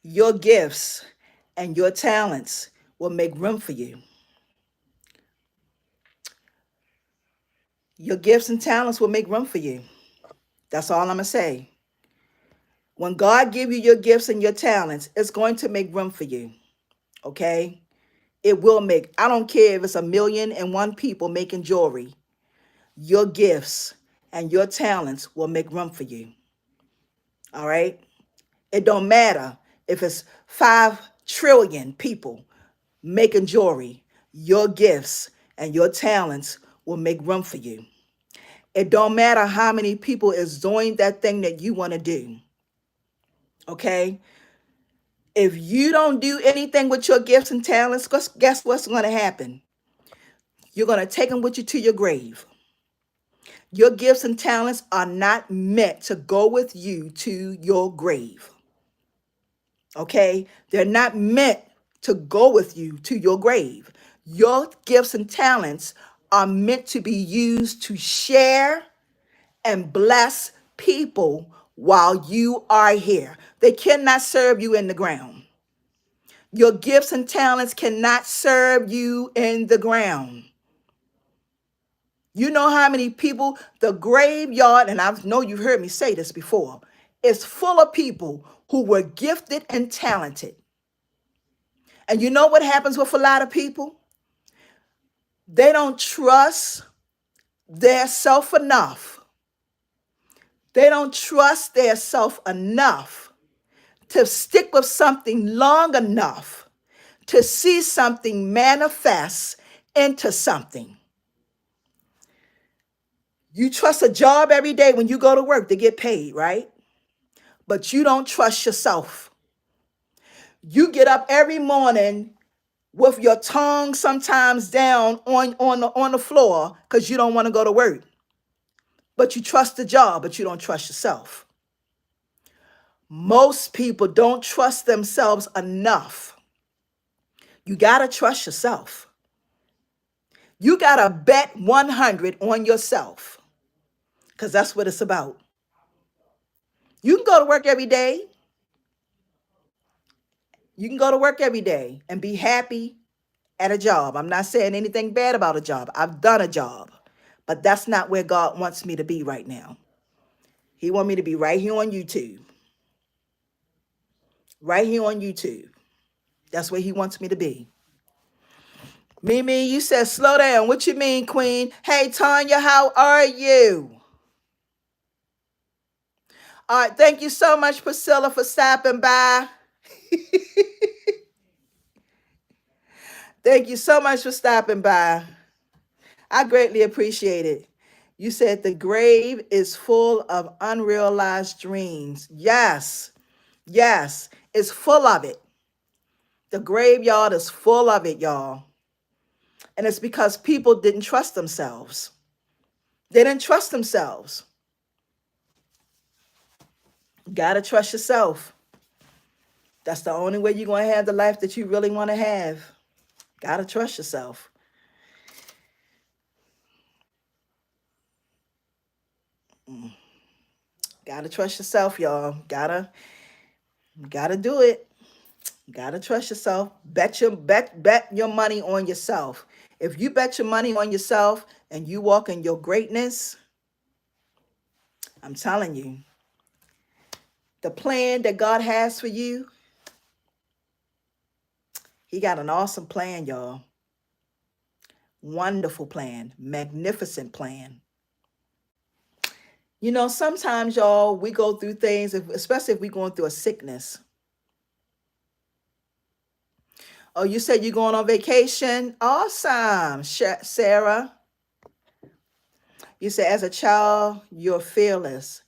Your gifts and your talents will make room for you. Your gifts and talents will make room for you. That's all I'm going to say. When God give you your gifts and your talents, it's going to make room for you. Okay? It will make, I don't care if it's 1,000,001 people making jewelry. Your gifts and your talents will make room for you. All right? It don't matter if it's 5 trillion people making jewelry. Your gifts and your talents will make room for you. It don't matter how many people is doing that thing that you want to do. Okay? If you don't do anything with your gifts and talents, guess what's going to happen? You're going to take them with you to your grave. Your gifts and talents are not meant to go with you to your grave. Okay? They're not meant to go with you to your grave. Your gifts and talents are meant to be used to share and bless people while you are here. They cannot serve you in the ground. Your gifts and talents cannot serve you in the ground. You know how many people, the graveyard, and I know you've heard me say this before, is full of people who were gifted and talented. And you know what happens with a lot of people? They don't trust their self enough. They don't trust their self enough to stick with something long enough to see something manifest into something. You trust a job every day when you go to work to get paid, right? But you don't trust yourself. You get up every morning with your tongue sometimes down on the floor because you don't want to go to work. But you trust the job, but you don't trust yourself. Most people don't trust themselves enough. You got to trust yourself. You got to bet 100 on yourself because that's what it's about. You can go to work every day. You can go to work every day and be happy at a job. I'm not saying anything bad about a job. I've done a job, but that's not where God wants me to be right now. He wants me to be right here on YouTube. Right here on YouTube. That's where he wants me to be. Mimi, you said slow down. What you mean, Queen? Hey, Tanya, how are you? All right, thank you so much, Priscilla, for stopping by. Thank you so much for stopping by. I greatly appreciate it. You said the grave is full of unrealized dreams. Yes, yes, it's full of it. The graveyard is full of it, y'all. And it's because people didn't trust themselves. They didn't trust themselves. You gotta trust yourself. That's the only way you're going to have the life that you really want to have. Gotta trust yourself. Gotta trust yourself, y'all. Gotta do it. Gotta trust yourself. Bet your money on yourself. If you bet your money on yourself and you walk in your greatness, I'm telling you, the plan that God has for you, he got an awesome plan, y'all. Wonderful plan, magnificent plan. You know, sometimes, y'all, we go through things, especially if we're going through a sickness. Oh, you said you're going on vacation? Awesome, Sarah. You said as a child, you're fearless.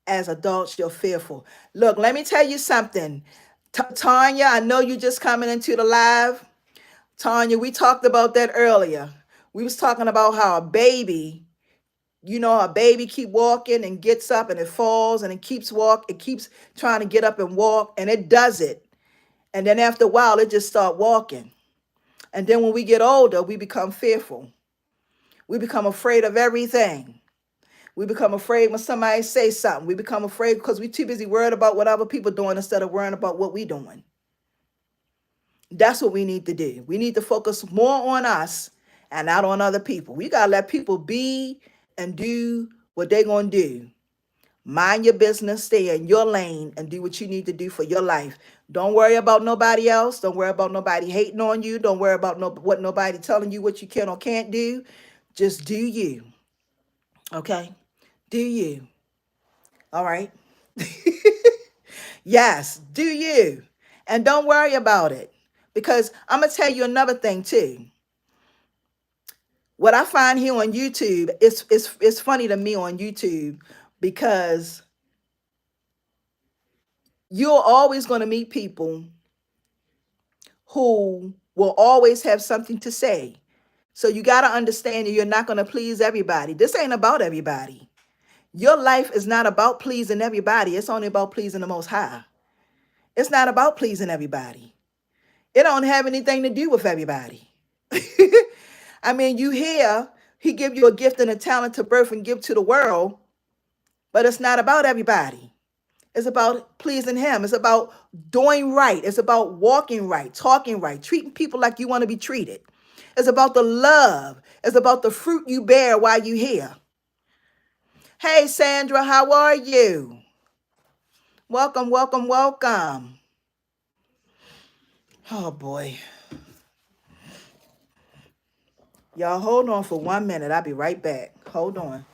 As adults, you're fearful. Look, let me tell you something. Tanya, I know you just coming into the live. Tanya, we talked about that earlier. We was talking about how a baby, a baby keep walking and gets up and it falls and it keeps it keeps trying to get up and walk and it does it. And then after a while, it just start walking. And then when we get older, we become fearful. We become afraid of everything. We become afraid when somebody says something. We become afraid because we're too busy worried about what other people doing instead of worrying about what we're doing. That's what we need to do. We need to focus more on us and not on other people. We got to let people be and do what they're going to do. Mind your business, stay in your lane, and do what you need to do for your life. Don't worry about nobody else. Don't worry about nobody hating on you. Don't worry about what nobody telling you what you can or can't do. Just do you. Okay? Do you. All right? Yes, do you. And don't worry about it. Because I'm going to tell you another thing too. What I find here on YouTube, it's funny to me on YouTube because you're always going to meet people who will always have something to say. So you got to understand that you're not going to please everybody. This ain't about everybody. Your life is not about pleasing everybody. It's only about pleasing the Most High. It's not about pleasing everybody. It don't have anything to do with everybody. I mean, you hear he give you a gift and a talent to birth and give to the world, but it's not about everybody. It's about pleasing him. It's about doing right. It's about walking right, talking right, treating people like you want to be treated. It's about the love. It's about the fruit you bear while you're here. Hey, Sandra, how are you? Welcome, welcome, welcome. Oh, boy. Y'all hold on for 1 minute. I'll be right back. Hold on.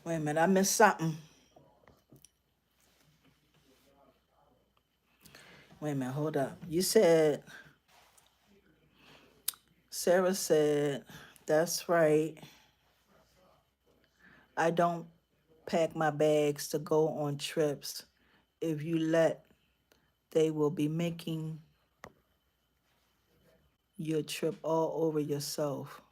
Wait a minute. I missed something. Wait a minute, hold up. You said, Sarah said, that's right. I don't pack my bags to go on trips. If you let, they will be making your trip all over yourself.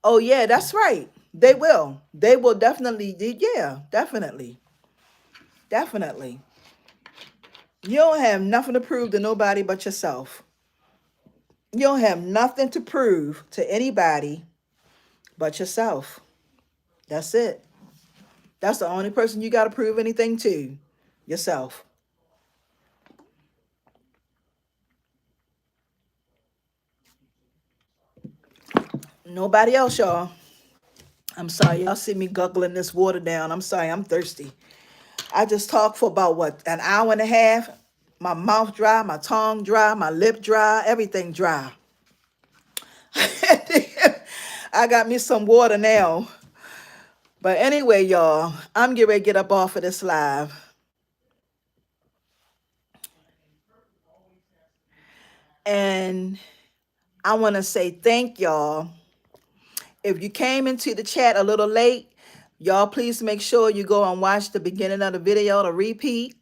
Oh, yeah, that's right. They will. They will definitely. Yeah, definitely. Definitely. You don't have nothing to prove to nobody but yourself. You don't have nothing to prove to anybody but yourself. That's it. That's the only person you got to prove anything to. Yourself. Nobody else, y'all. I'm sorry. Y'all see me guggling this water down. I'm sorry. I'm thirsty. I just talked for about what, an hour and a half. My mouth dry, my tongue dry, my lip dry, everything dry. I got me some water now. But anyway, y'all, I'm getting ready to get up off of this live. And I want to say thank y'all. If you came into the chat a little late, y'all please make sure you go and watch the beginning of the video to repeat.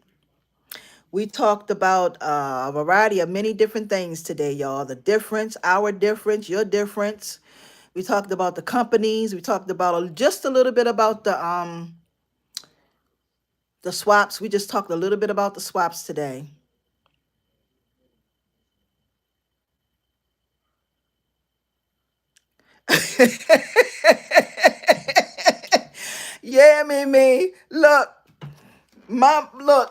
We talked about a variety of many different things today, y'all. The difference, our difference, your difference. We talked about the companies. We talked about just a little bit about the swaps. We just talked a little bit about the swaps today. Yeah, me. Look,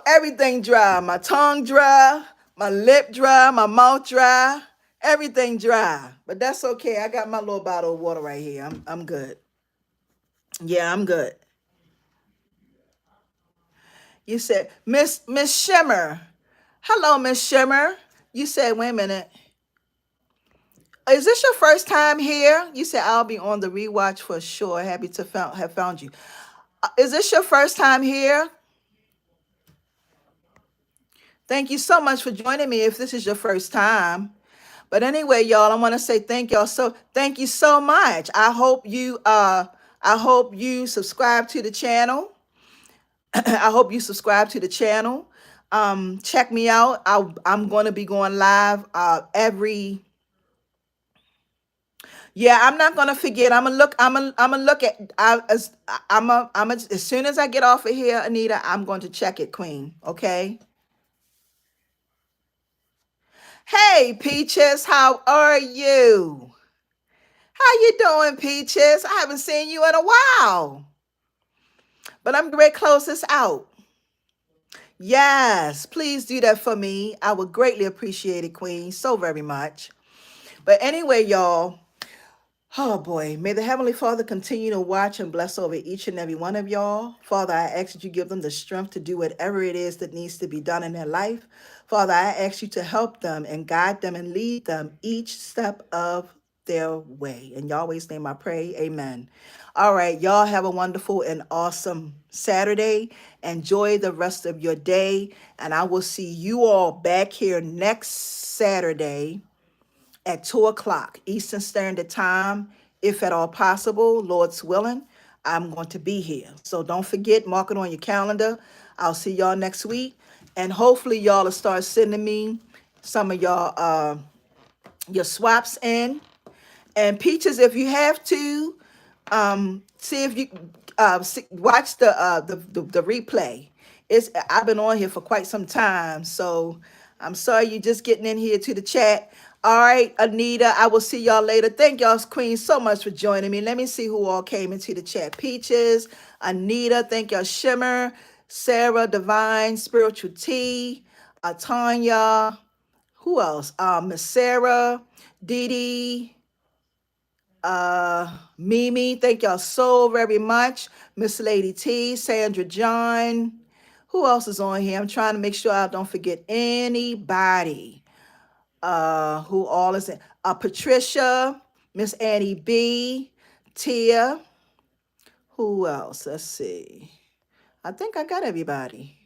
everything dry. My tongue dry, my lip dry, my mouth dry, everything dry. But that's okay. I got my little bottle of water right here. I'm good. Yeah, I'm good. You said, Miss Shimmer. Hello, Miss Shimmer. You said, wait a minute. Is this your first time here? You said I'll be on the rewatch for sure. Happy to have found you. Is this your first time here? Thank you so much for joining me if this is your first time. But anyway, y'all, I want to say thank you so much. I hope you subscribe to the channel. I hope you subscribe to the channel. Check me out. I'm going to be going live every. Yeah, I'm not gonna forget. I'm gonna look. I'm gonna look at. As soon as I get off of here, Anita, I'm going to check it, Queen. Okay. Hey, Peaches, how are you? How you doing, Peaches? I haven't seen you in a while. But I'm going to close this out. Yes, please do that for me. I would greatly appreciate it, Queen, so very much. But anyway, y'all. Oh boy, may the Heavenly Father continue to watch and bless over each and every one of y'all. Father, I ask that you give them the strength to do whatever it is that needs to be done in their life. Father, I ask you to help them and guide them and lead them each step of their way. In Yahweh's name I pray, amen. All right, y'all have a wonderful and awesome Saturday. Enjoy the rest of your day, and I will see you all back here next Saturday at 2 o'clock Eastern Standard Time, if at all possible, Lord's willing. I'm going to be here. So don't forget, mark it on your calendar. I'll see y'all next week. And hopefully y'all will start sending me some of y'all your swaps in. And Peaches, if you have to, see if you watch the replay. I've been on here for quite some time, so I'm sorry you just getting in here to the chat. All right, Anita, I will see y'all later. Thank y'all, Queen, so much for joining me. Let me see who all came into the chat. Peaches, Anita, thank y'all, Shimmer, Sarah, Divine, Spiritual Tea, Tanya, who else? Miss Sarah, Dee Dee, Mimi, thank y'all so very much. Miss Lady T, Sandra John. Who else is on here? I'm trying to make sure I don't forget anybody. Who all is in? Patricia, Miss Annie B, Tia. Who else? Let's see. I think I got everybody.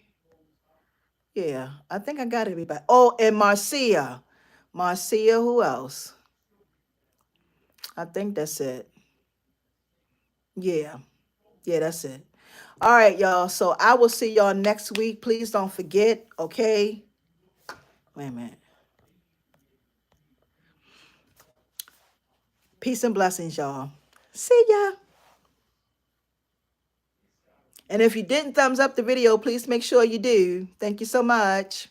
Yeah, I think I got everybody. Oh, and Marcia. Marcia, who else? I think that's it. Yeah. Yeah, that's it. All right, y'all. So I will see y'all next week. Please don't forget, okay? Wait a minute. Peace and blessings, y'all. See ya. And if you didn't thumbs up the video, please make sure you do. Thank you so much.